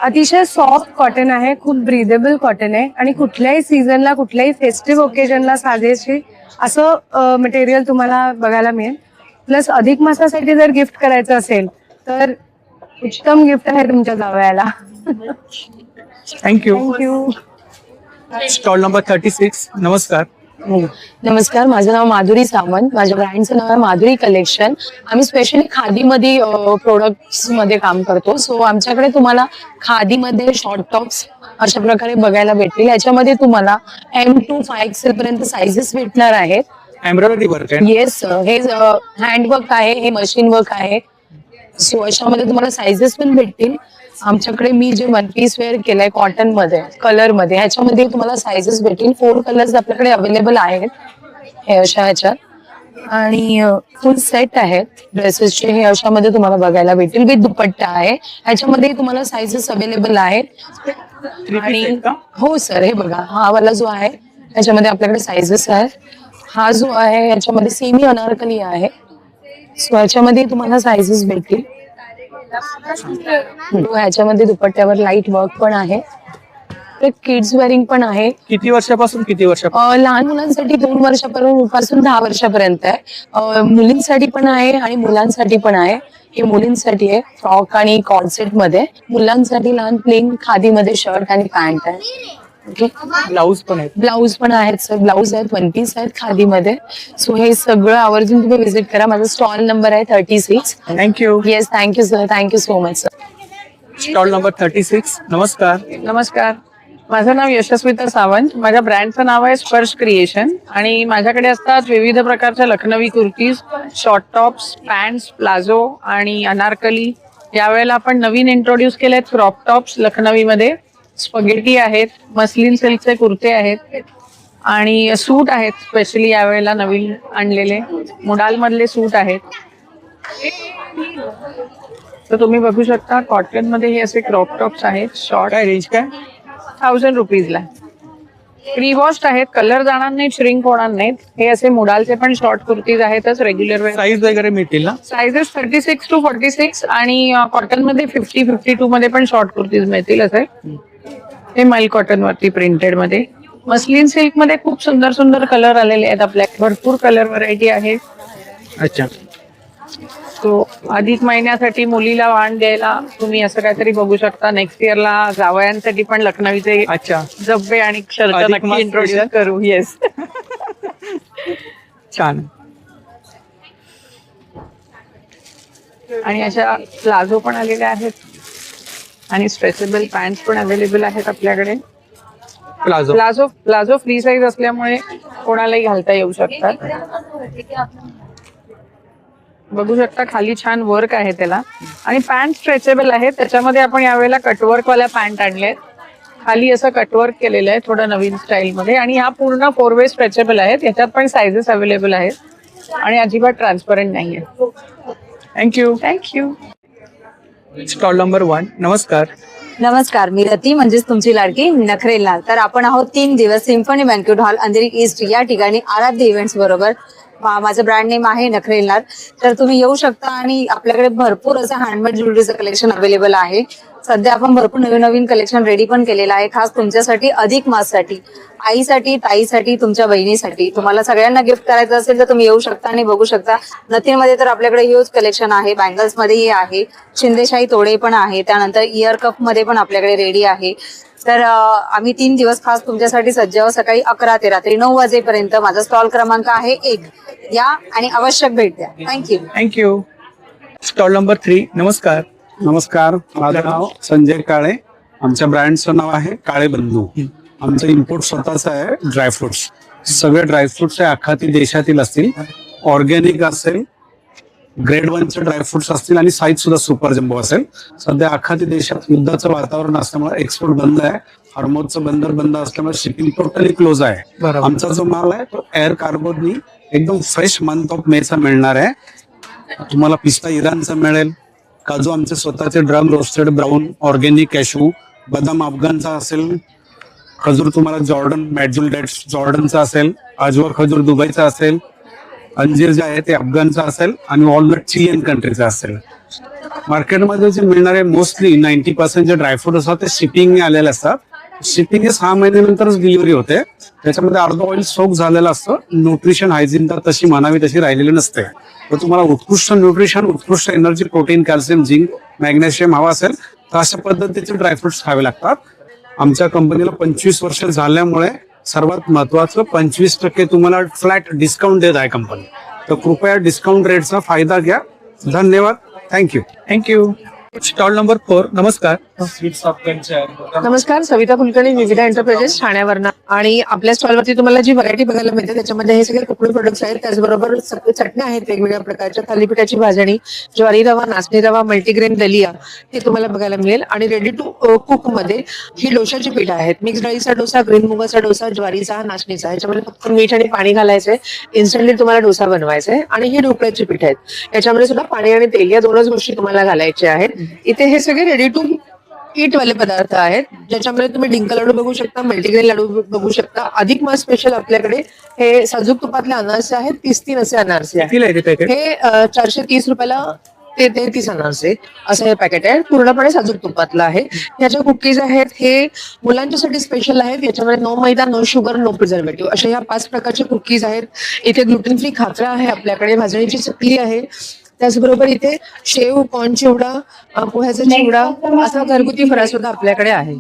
अतिशय सॉफ्ट कॉटन आहे, खूप ब्रीदेबल कॉटन आहे आणि कुठल्याही सीझनला कुठल्याही फेस्टिव्ह ओकेजनला साजेशी असं मटेरियल तुम्हाला बघायला मिळेल. प्लस अधिक मासासाठी जर गिफ्ट करायचं असेल तर उत्तम गिफ्ट आहे तुमच्या जावयाला. थँक्यू. Stall number 36. नमस्कार. नमस्कार, माझं नाव माधुरी सावंत. माझ्या ब्रँडचं नाव आहे माधुरी कलेक्शन. आम्ही स्पेशली खादीमध्ये प्रोडक्ट्स मध्ये काम करतो. सो आमच्याकडे तुम्हाला खादीमध्ये शॉर्ट टॉप्स अशा प्रकारे बघायला भेटतील. याच्यामध्ये तुम्हाला M to 5XL पर्यंत साइजेस भेटणार आहेत. एम्ब्रॉयडरी वर्क आहे. येस, हे हँडवर्क आहे, हे मशीन वर्क आहे. सो अशामध्ये तुम्हाला साइजेस पण भेटतील. आमच्याकडे मी जे वन पीस वेअर केलंय कॉटन मध्ये, कलर मध्ये, ह्याच्यामध्ये तुम्हाला साइजेस भेटतील. 4 कलर्स आपल्याकडे अवेलेबल आहेत हे अशा ह्याच्यात. आणि फुल सेट आहेत ड्रेसेसचे, हे अशामध्ये तुम्हाला बघायला भेटतील. विथ दुपट्टा आहे. ह्याच्यामध्ये तुम्हाला साइजेस अवेलेबल आहेत. आणि हो सर, हे बघा, हा वाला जो आहे ह्याच्यामध्ये आपल्याकडे साइजेस आहेत. हा जो आहे ह्याच्यामध्ये सेमी अनारकली आहे. सो ह्याच्यामध्ये तुम्हाला साइजेस भेटतील. ह्याच्यामध्ये दुपट्ट्यावर लाईट वर्क पण आहे. किड्स वेअरिंग पण आहे. किती वर्षापासून किती वर्ष? लहान मुलांसाठी 2 वर्षापासून 10 वर्षापर्यंत आहे. मुलींसाठी पण आहे आणि मुलांसाठी पण आहे. हे मुलींसाठी आहे फ्रॉक आणि कॉर्डसेट मध्ये. मुलांसाठी लहान प्लेन खादीमध्ये शर्ट आणि पॅन्ट आहे. ओके, ब्लाऊज पण आहेत. ब्लाऊज पण आहेत सर, ब्लाऊज आहेत, वन पीस आहेत खादीमध्ये. सो हे सगळं आवर्जून तुम्ही विजिट करा. माझा स्टॉल नंबर आहे 36. Thank you. Yes, thank you sir, thank you so much sir. Stall number 36. नमस्कार. नमस्कार, माझं नाव यशस्विता सावंत. माझ्या ब्रँडचं नाव आहे स्पर्श क्रिएशन आणि माझ्याकडे असतात विविध प्रकारच्या Lucknowi kurtis, short tops, pants, palazzo आणि अनारकली. यावेळेला आपण नवीन इंट्रोड्यूस केलेत क्रॉप टॉप्स लखनवीमध्ये. स्पगेटी आहेत, मस्लिन सिल्कचे कुर्ते आहेत आणि सूट आहेत. स्पेशली यावेळेला नवीन आणलेले मुडाल मधले सूट आहेत. तर तुम्ही बघू शकता कॉटन मध्ये हे असे क्रॉप टॉप्स आहेत. शॉर्ट काय रेंज काय? 1000 रुपीजला. प्री वॉश्ड आहेत, कलर जाणार नाहीत, श्रिंक होणार नाहीत. हे असे मुडालचे पण शॉर्ट कुर्तीज आहेतच रेग्युलर वेअर. साईज वगैरे मिळतील ना? साइजेस 36 to 46 आणि कॉटन मध्ये 50-52 मध्ये पण शॉर्ट कुर्तीज मिळतील. असे हे मल कॉटन वरती प्रिंटेड मध्ये. मस्लिन सिल्क मध्ये खूप सुंदर सुंदर कलर आलेले आहेत. आपल्याकडे भरपूर कलर व्हरायटी आहे. अच्छा. तो अधिक महिन्यासाठी मुलीला वाण द्यायला तुम्ही असं काहीतरी बघू शकता. नेक्स्ट इयरला जावयांसाठी पण लखनवीचे अच्छा जब्बे आणि शर्ट अधिक नक्की मास इंट्रोड्यूस special. करू. येस. छान. आणि अशा प्लाझो पण आलेल्या आहेत आणि स्ट्रेचेबल पॅन्ट पण अवेलेबल आहेत आपल्याकडे. Palazzo palazzo palazzo free size असल्यामुळे कोणालाही घालता येऊ शकतात. बघू शकता खाली छान वर्क आहे त्याला आणि पॅन्ट स्ट्रेचेबल आहे. त्याच्यामध्ये आपण यावेळेला कटवर्क वाल्या पॅन्ट आणले. खाली असं कटवर्क केलेलं आहे थोडं नवीन स्टाईल मध्ये आणि ह्या पूर्ण 4 वे स्ट्रेचेबल आहेत. याच्यात पण साइजेस अवेलेबल आहेत आणि अजिबात ट्रान्सपरंट नाहीये. थँक्यू. Stall number 1. नमस्कार. नमस्कार, मी रती म्हणजेच तुमची लाडकी नखरेलाल. तर आपण आहोत 3 दिवस symphony banquet hall Andheri east या ठिकाणी आराध्य इव्हेंट्स बरोबर. माझं ब्रँड नेम आहे नखरेलाल. तर तुम्ही येऊ शकता आणि आपल्याकडे भरपूर असं हँडमेड ज्वेलरीचं कलेक्शन अवेलेबल आहे. सध्या आपण भरपूर नवीन नवीन कलेक्शन रेडी पण केलेलं आहे खास तुमच्यासाठी अधिक माससाठी, आईसाठी, ताईसाठी, तुमच्या बहिणीसाठी. तुम्हाला सगळ्यांना गिफ्ट करायचं असेल तर तुम्ही येऊ शकता आणि बघू शकता. नथीमध्ये तर आपल्याकडे ह्यूज कलेक्शन आहे. बँगल्स मध्येही आहे, शिंदेशाही तोडे पण आहे, त्यानंतर इयर कप मध्ये पण आपल्याकडे रेडी आहे. तर आम्ही 3 दिवस खास तुमच्यासाठी सज्ज आहोत. सकाळी 11 ते रात्री 9 वाजेपर्यंत. माझा स्टॉल क्रमांक आहे 1. या आणि आवश्यक भेट द्या. थँक्यू. Stall number 3. नमस्कार. नमस्कार, माझं नाव संजय काळे. आमच्या ब्रँडचं नाव आहे काळे बंधू. आमचं इम्पोर्ट स्वतःच आहे. ड्रायफ्रुट्स, सगळे ड्रायफ्रुट्स आखाती देशातील असतील, ऑर्गॅनिक असेल, ग्रेड 1चे ड्रायफ्रुट्स असतील आणि साईज सुद्धा सुपर जम्बो असेल. सध्या अख्खा देशात युद्धाचं वातावरण असल्यामुळे एक्सपोर्ट बंद आहे. हॉर्मोजचं बंदर बंद असल्यामुळे शिपिंग टोटली क्लोज आहे. बरोबर. आमचा जो माल आहे तो एअर कार्गोनी एकदम फ्रेश मंथ ऑफ मेचा मिळणार आहे. तुम्हाला पिस्ता इराणचा मिळेल, काजू आमचे स्वतःचे drum roasted brown organic cashew, बदाम अफगाणचा असेल, खजूर तुम्हाला जॉर्डन मॅड्युल डेट्स जॉर्डनचा असेल, अजवा खजूर दुबईचा असेल, अंजीर जे आहे ते अफगाणचा असेल आणि वॉलनट चिलियन कंट्रीचा असेल. मार्केटमध्ये जे मिळणारे मोस्टली 90% जे ड्रायफ्रूट असतात ते शिपिंग आलेले असतात. शिपिंग हे 6 महिन्यानंतरच डिलिव्हरी होते. त्याच्यामध्ये अर्ध ऑइल सोक झालेलं असतं. न्यूट्रिशन हायजीन तर तशी म्हणावी तशी राहिलेली नसते. तर तुम्हाला उत्कृष्ट न्यूट्रिशन, उत्कृष्ट energy, protein, calcium, zinc, magnesium हवा असेल तर अशा पद्धतीचे ड्रायफ्रुट्स खावे लागतात. आमच्या कंपनीला 25 वर्ष झाल्यामुळे सर्वात महत्वाचं 25% तुम्हाला फ्लॅट डिस्काउंट देत आहे कंपनी. तर कृपया डिस्काउंट रेटचा फायदा घ्या. धन्यवाद. थँक्यू. थँक्यू. Stall number 4. नमस्कार. नमस्कार, सविता कुलकर्णी, विविधा एंटरप्राइजेस, ठाण्यावरनं. आणि आपल्या स्टॉलवरती तुम्हाला जी व्हरायटी बघायला मिळते त्याच्यामध्ये हे सगळे कुकडी प्रोडक्ट्स आहेत. त्याचबरोबर चटण्या आहेत वेगवेगळ्या प्रकारच्या, थालीपीठाची भाजणी, ज्वारी रवा, नाचणी रवा, मल्टीग्रेन दलिया हे तुम्हाला बघायला मिळेल. आणि रेडी टू कुक मध्ये ही डोशाची पीठ आहेत. मिक्स डाळीचा डोसा, ग्रीन मुगाचा डोसा, ज्वारीचा, नाचणीचा. ह्याच्यामध्ये फक्त मीठ आणि पाणी घालायचंय. इन्स्टंटली तुम्हाला डोसा बनवायचा आहे. आणि ही ढोकळ्याची पीठ आहेत. याच्यामध्ये सुद्धा पाणी आणि तेल या दोनच गोष्टी तुम्हाला घालायच्या आहेत. इथे हे सगळे रेडी टू ईट वाले पदार्थ आहेत, ज्याच्यामध्ये तुम्ही डिंक लाडू बघू शकता, मल्टीग्रेन लाडू बघू शकता. अधिक मास स्पेशल आपल्याकडे हे साजूक तुपातले अनारसे आहेत. 30 असे अनारसे आहेत. हे 430 रुपयाला ते 30 अनारसे असं हे पॅकेट आहे. पूर्णपणे साजूक तुपातलं आहे. ह्याच्या कुकीज आहेत, हे मुलांच्यासाठी स्पेशल आहेत. याच्यामध्ये नो मैदा, नो शुगर, नो प्रिझर्वेटिव्ह अशा ह्या 5 प्रकारचे कुकीज आहेत. इथे ग्लुटेन फ्री खाकरा आहे आपल्याकडे, भाजणीची चकली आहे. त्याचबरोबर इथे शेव, कॉर्न चिवडा, पोह्याचा चिवडा असा घरगुती फराळ सुद्धा आपल्याकडे आहे.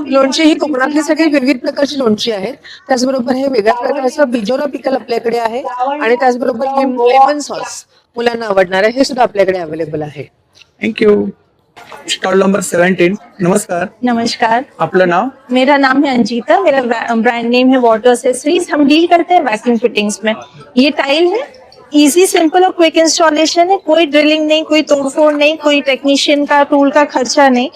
लोणची ही कोकणातली सगळी विविध प्रकारची लोणची आहेत. त्याचबरोबर हे वेगळ्या प्रकारचं बिजोरा पिकल आपल्याकडे आहे. आणि त्याचबरोबर लेमन सॉस मुलांना आवडणार आहे, हे सुद्धा आपल्याकडे अवेलेबल आहे. थँक्यू. Stall number 17. नमस्कार. नमस्कार, आपलं नाव? मेरा नाम है अंजिता, मेरा ब्रांड नेम है वाटर एक्सेसरीज. हम डील करते हैं वैक्यूम फिटिंग्स में. ये टाइल है, इजी, सिंपल और क्विक इंस्टॉलेशन है. कोई ड्रिलिंग नहीं, कोई तोड़फोड़ नहीं, कोई टेक्नीशियन का टूल का खर्चा नहीं.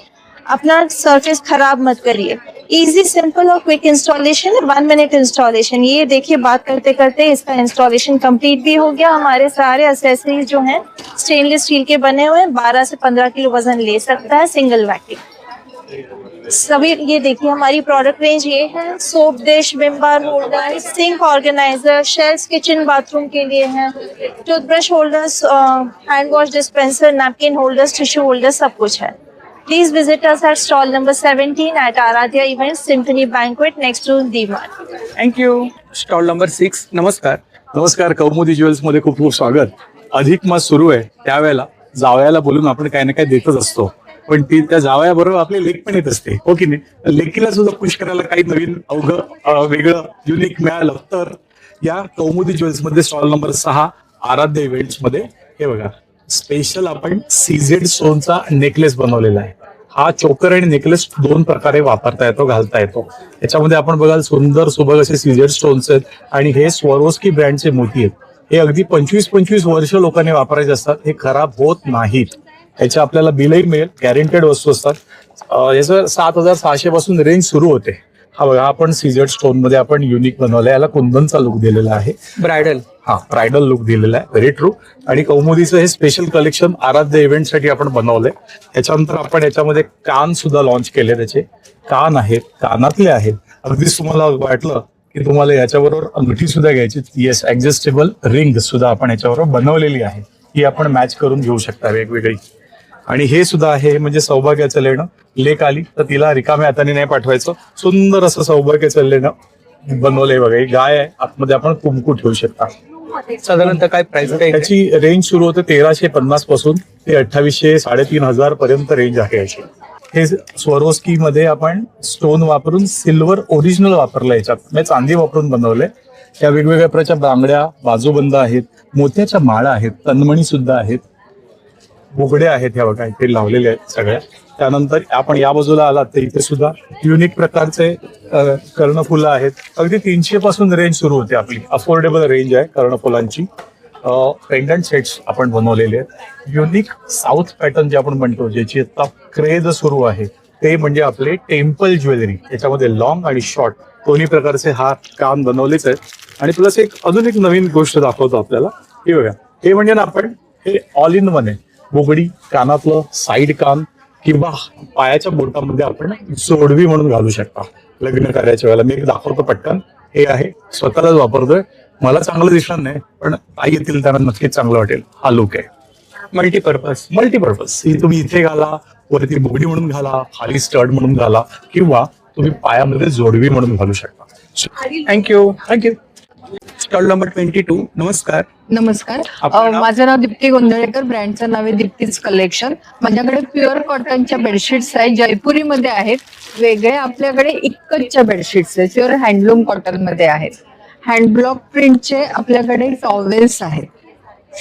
अपना सरफेस खराब मत करिए. इजी, सिंपल और क्विक इंस्टॉलेशन है. 1 मिनट इंस्टॉलेशन. ये देखिए, बात करते करते इसका इंस्टॉलेशन कंप्लीट भी हो गया. हमारे सारे एक्सेसरीज जो हैं स्टेनलेस स्टील के बने हुए हैं. 12 से 15 किलो वजन ले सकता है, सिंगल वैक्यूम. सभी ये देखिए हमारी प्रोडक्ट रेंज ये है. Soap dish, Vim bar holder, sink organizer, shelf kitchen bathroom के लिए हैं, toothbrush holders, hand wash dispenser, napkin holders, tissue holders, सब कुछ है. Please visit us at stall number 17 at Aradhya Events, Symphony Banquet next to D-Mart. Thank you. Stall number 6. नमस्कार. नमस्कार. कौमुदी jewels मध्ये खूप खूप स्वागत. अधिक मास सुरू आहे, त्यावेळेला जावयाला बोलून आपण काही ना काही देतच असतो. पण ती त्या जावयाबरोबर आपली लेक पण येत असते, हो की नाही? लेकीला सुद्धा खुश करायला काही नवीन अवघं वेगळं युनिक मिळालं तर या कौमुदी ज्वेल्स मध्ये स्टॉल नंबर 6 आराध्य इव्हेंट्स मध्ये हे बघा, स्पेशल आपण सीझेड स्टोनचा नेकलेस बनवलेला आहे. हा चोकर आणि नेकलेस 2 प्रकारे वापरता येतो, घालता येतो. याच्यामध्ये आपण बघाल सुंदर सुबक असे सीझेड स्टोन्स आहेत. आणि हे स्वरोस्की ब्रँडचे मोती आहेत. हे अगदी 25-25 वर्ष लोकांनी वापरायचे असतात. हे खराब होत नाहीत. याचे आपल्याला बिलही मिळेल. गॅरंटेड वस्तू असतात. याचं 7600 पासून रेंज सुरू होते. हा बघा, आपण सीझेड स्टोन मध्ये आपण युनिक बनवलंय. याला कुंदनचा लुक दिलेला आहे, ब्रायडल. ब्रायडल लुक दिलेला आहे, व्हेरी ट्रू. आणि कौमुदीचं हे स्पेशल कलेक्शन आराध्य इव्हेंट साठी आपण बनवलंय. त्याच्यानंतर आपण याच्यामध्ये कान सुद्धा लॉन्च केले. त्याचे कान आहेत, कानातले आहेत. अगदीच तुम्हाला वाटलं की तुम्हाला याच्याबरोबर अंगठी सुद्धा घ्यायची, येस, ऍडजस्टेबल रिंग सुद्धा आपण याच्याबरोबर बनवलेली आहे. ही आपण मॅच करून घेऊ शकता वेगवेगळी. आणि हे सुद्धा आहे, म्हणजे सौभाग्याचं लेणं. लेक आली तर तिला रिकाम्या हाताने नाही पाठवायचं. सुंदर असं सौभाग्याचं लेणं बनवलंय बघा. ही गाय आहे, आतमध्ये आपण कुंकू ठेवू शकता. साधारणतः काय प्राइस? त्याची रेंज सुरू होते 1350 पासून ते 2800, 3500 पर्यंत रेंज आहे याची. हे स्वरोस्की मध्ये आपण स्टोन वापरून सिल्वर ओरिजिनल वापरलं याच्यात, म्हणजे चांदी वापरून बनवलंय. त्या वेगवेगळ्या प्रकारच्या बांगड्या, बाजूबंद आहेत, मोत्याच्या माळा आहेत, तन्मणी सुद्धा आहेत, बुगड्या आहेत, ह्या बघा इथे लावलेल्या आहेत सगळ्या. त्यानंतर आपण या बाजूला आलात तर इथे सुद्धा युनिक प्रकारचे कर्णफुलं आहेत. अगदी 300 पासून रेंज सुरू होते आपली. अफोर्डेबल रेंज आहे कर्णफुलांची. पेंडंट सेट्स आपण बनवलेले आहेत. युनिक साऊथ पॅटर्न जे आपण म्हणतो, ज्याची आता क्रेज सुरू आहे, ते म्हणजे आपले टेम्पल ज्वेलरी. त्याच्यामध्ये लॉंग आणि शॉर्ट दोन्ही प्रकारचे हार कान बनवलेच आहेत. आणि प्लस अजून एक नवीन गोष्ट दाखवतो आपल्याला. हे बघा, हे म्हणजे ना आपण हे ऑल इन वन आहे. बुगडी, कानातलं साईड कान किंवा पायाच्या बोटामध्ये आपण जोडवी म्हणून घालू शकता लग्न करायच्या वेळेला. मी एक दाखवतो पटकन. हे आहे, स्वतःलाच वापरतोय. मला चांगलं दिसणार नाही, पण आई येतील त्यांना नक्कीच चांगलं वाटेल. हा लुक आहे मल्टीपर्पज. ही तुम्ही इथे घाला, वरती बुगडी म्हणून घाला, खाली स्टड म्हणून घाला, किंवा तुम्ही पायामध्ये जोडवी म्हणून घालू शकता. थँक्यू. Stall number 22. नमस्कार. नमस्कार. आपलं नाव? माझं नाव दीप्ती गोंधळेकर. ब्रँडचं नाव आहे दीप्तीज कलेक्शन. माझ्याकडे प्युअर कॉटनच्या बेडशीट्स आहेत, जयपुरीमध्ये आहेत. वेगळे आपल्याकडे इक्कतच्या बेडशीट्स आहेत, प्युअर हँडलूम कॉटन मध्ये आहेत. हँडब्लॉक प्रिंटचे आपल्याकडे टॉवेल्स आहेत.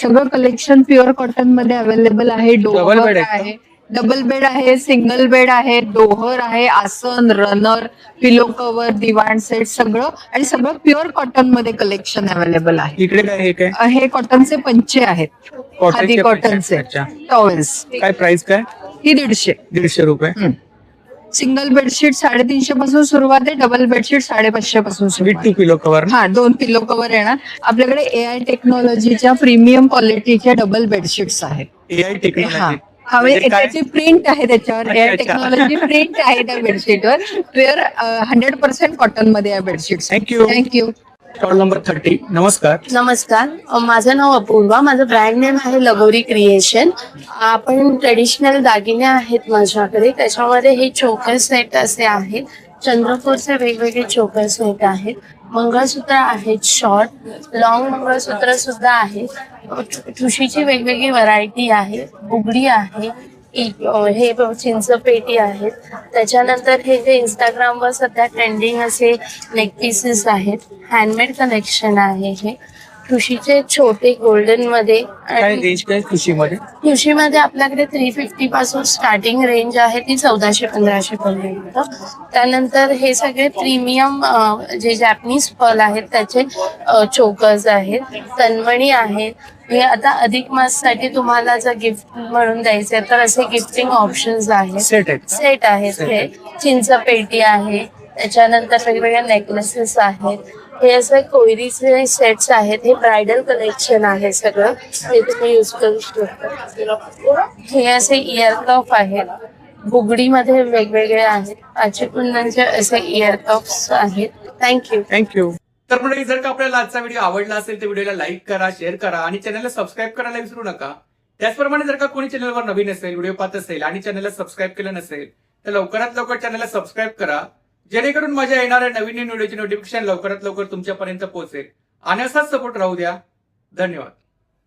सगळं कलेक्शन प्युअर कॉटन मध्ये अवेलेबल आहे. Double डोहर bed आहेत का? आहे, डबल बेड आहे, सिंगल बेड आहे, डोहर आहे, आसन, रनर, पिलो कव्हर, दिवाण सेट सगळं, आणि सगळं प्युअर कॉटन मध्ये कलेक्शन अवेलेबल आहे. इकडे काय हे काय हे कॉटनचे पंचे आहेत, खादी कॉटनचे कॉटनचे अच्छा. टॉवेल्स. काय प्राइस काय? ही 150. 150 रुपये. सिंगल बेडशीट 350 पासून सुरुवात आहे, डबल बेडशीट 550 पासून विथ सुरुवात 2 पिलो कव्हर. हा 2 पिलो कव्हर येणार. आपल्याकडे AI टेक्नॉलॉजीच्या प्रीमियम क्वालिटीच्या डबल बेडशीट्स आहेत. AI technology. म्हणजे त्याची प्रिंट आहे त्याच्यावर, अच्छा, AI अच्छा. टेक्नॉलॉजी प्रिंट आहे त्या बेडशीटवर. प्युअर 100% कॉटन मध्ये आहे bedsheet. Thank you. Thank you. Stall number 30. नमस्कार. नमस्कार. माझं नाव अपूर्वा. माझं ब्रँड नेम आहे लगोरी क्रिएशन. आपण ट्रेडिशनल दागिने आहेत माझ्याकडे. त्याच्यामध्ये हे चोकर सेट असे आहेत. चंद्रपूरचे वेगवेगळे चोकर सेट आहेत. मंगळसूत्र आहेत, शॉर्ट लॉंग मंगळसूत्र सुद्धा आहेत. ठुशीची वेगवेगळी व्हरायटी आहे. बुगडी आहे, हे चिंचपेटी आहेत. त्याच्यानंतर हे जे इंस्टाग्रामवर सध्या ट्रेंडिंग असे नेक पीसेस आहेत. हँडमेड कलेक्शन आहे. हे ठुशीचे छोटे गोल्डन मध्ये. काय रेंज काय खुशीमध्ये? ठुशीमध्ये आपल्याकडे 350 पासून स्टार्टिंग रेंज आहे, ती 1400-1500 पर्यंत. त्यानंतर हे सगळे प्रीमियम जे जॅपनीज पर्ल आहेत त्याचे चोकर्स आहेत. तन्मणी आहेत. हे आता अधिक माससाठी तुम्हाला जर गिफ्ट म्हणून द्यायचे तर असे गिफ्टिंग ऑप्शन्स आहेत. सेट आहेत. हे चिंचपेटी आहे. त्याच्यानंतर वेगवेगळ्या नेकलेसेस आहेत. हे असे कोयरीचे सेट्स आहेत. हे ब्रायडल कलेक्शन आहे सगळं, हे तुम्ही यूज करू शकता. हे असे इयर कफ आहेत. बुगडीमध्ये वेगवेगळे आहेत. आचेकुंदनचे असे इयर कप्स आहेत. थँक्यू. तर मंडळी, जर का आपल्याला आजचा व्हिडिओ आवडला असेल तर व्हिडिओला लाईक करा, शेअर करा आणि चॅनलला सबस्क्राईब करायला विसरू नका. त्याचप्रमाणे जर का कोणी चॅनलवर नवीन असेल, व्हिडिओ पाहत असेल आणि चॅनलला सबस्क्राईब केलं नसेल तर लवकरात लवकर चॅनलला सबस्क्राईब करा, जेणेकरून माझ्या येणाऱ्या नवीन व्हिडिओची नोटिफिकेशन लवकरात लवकर तुमच्यापर्यंत पोहोचेल. आणि असाच सपोर्ट राहू द्या. धन्यवाद.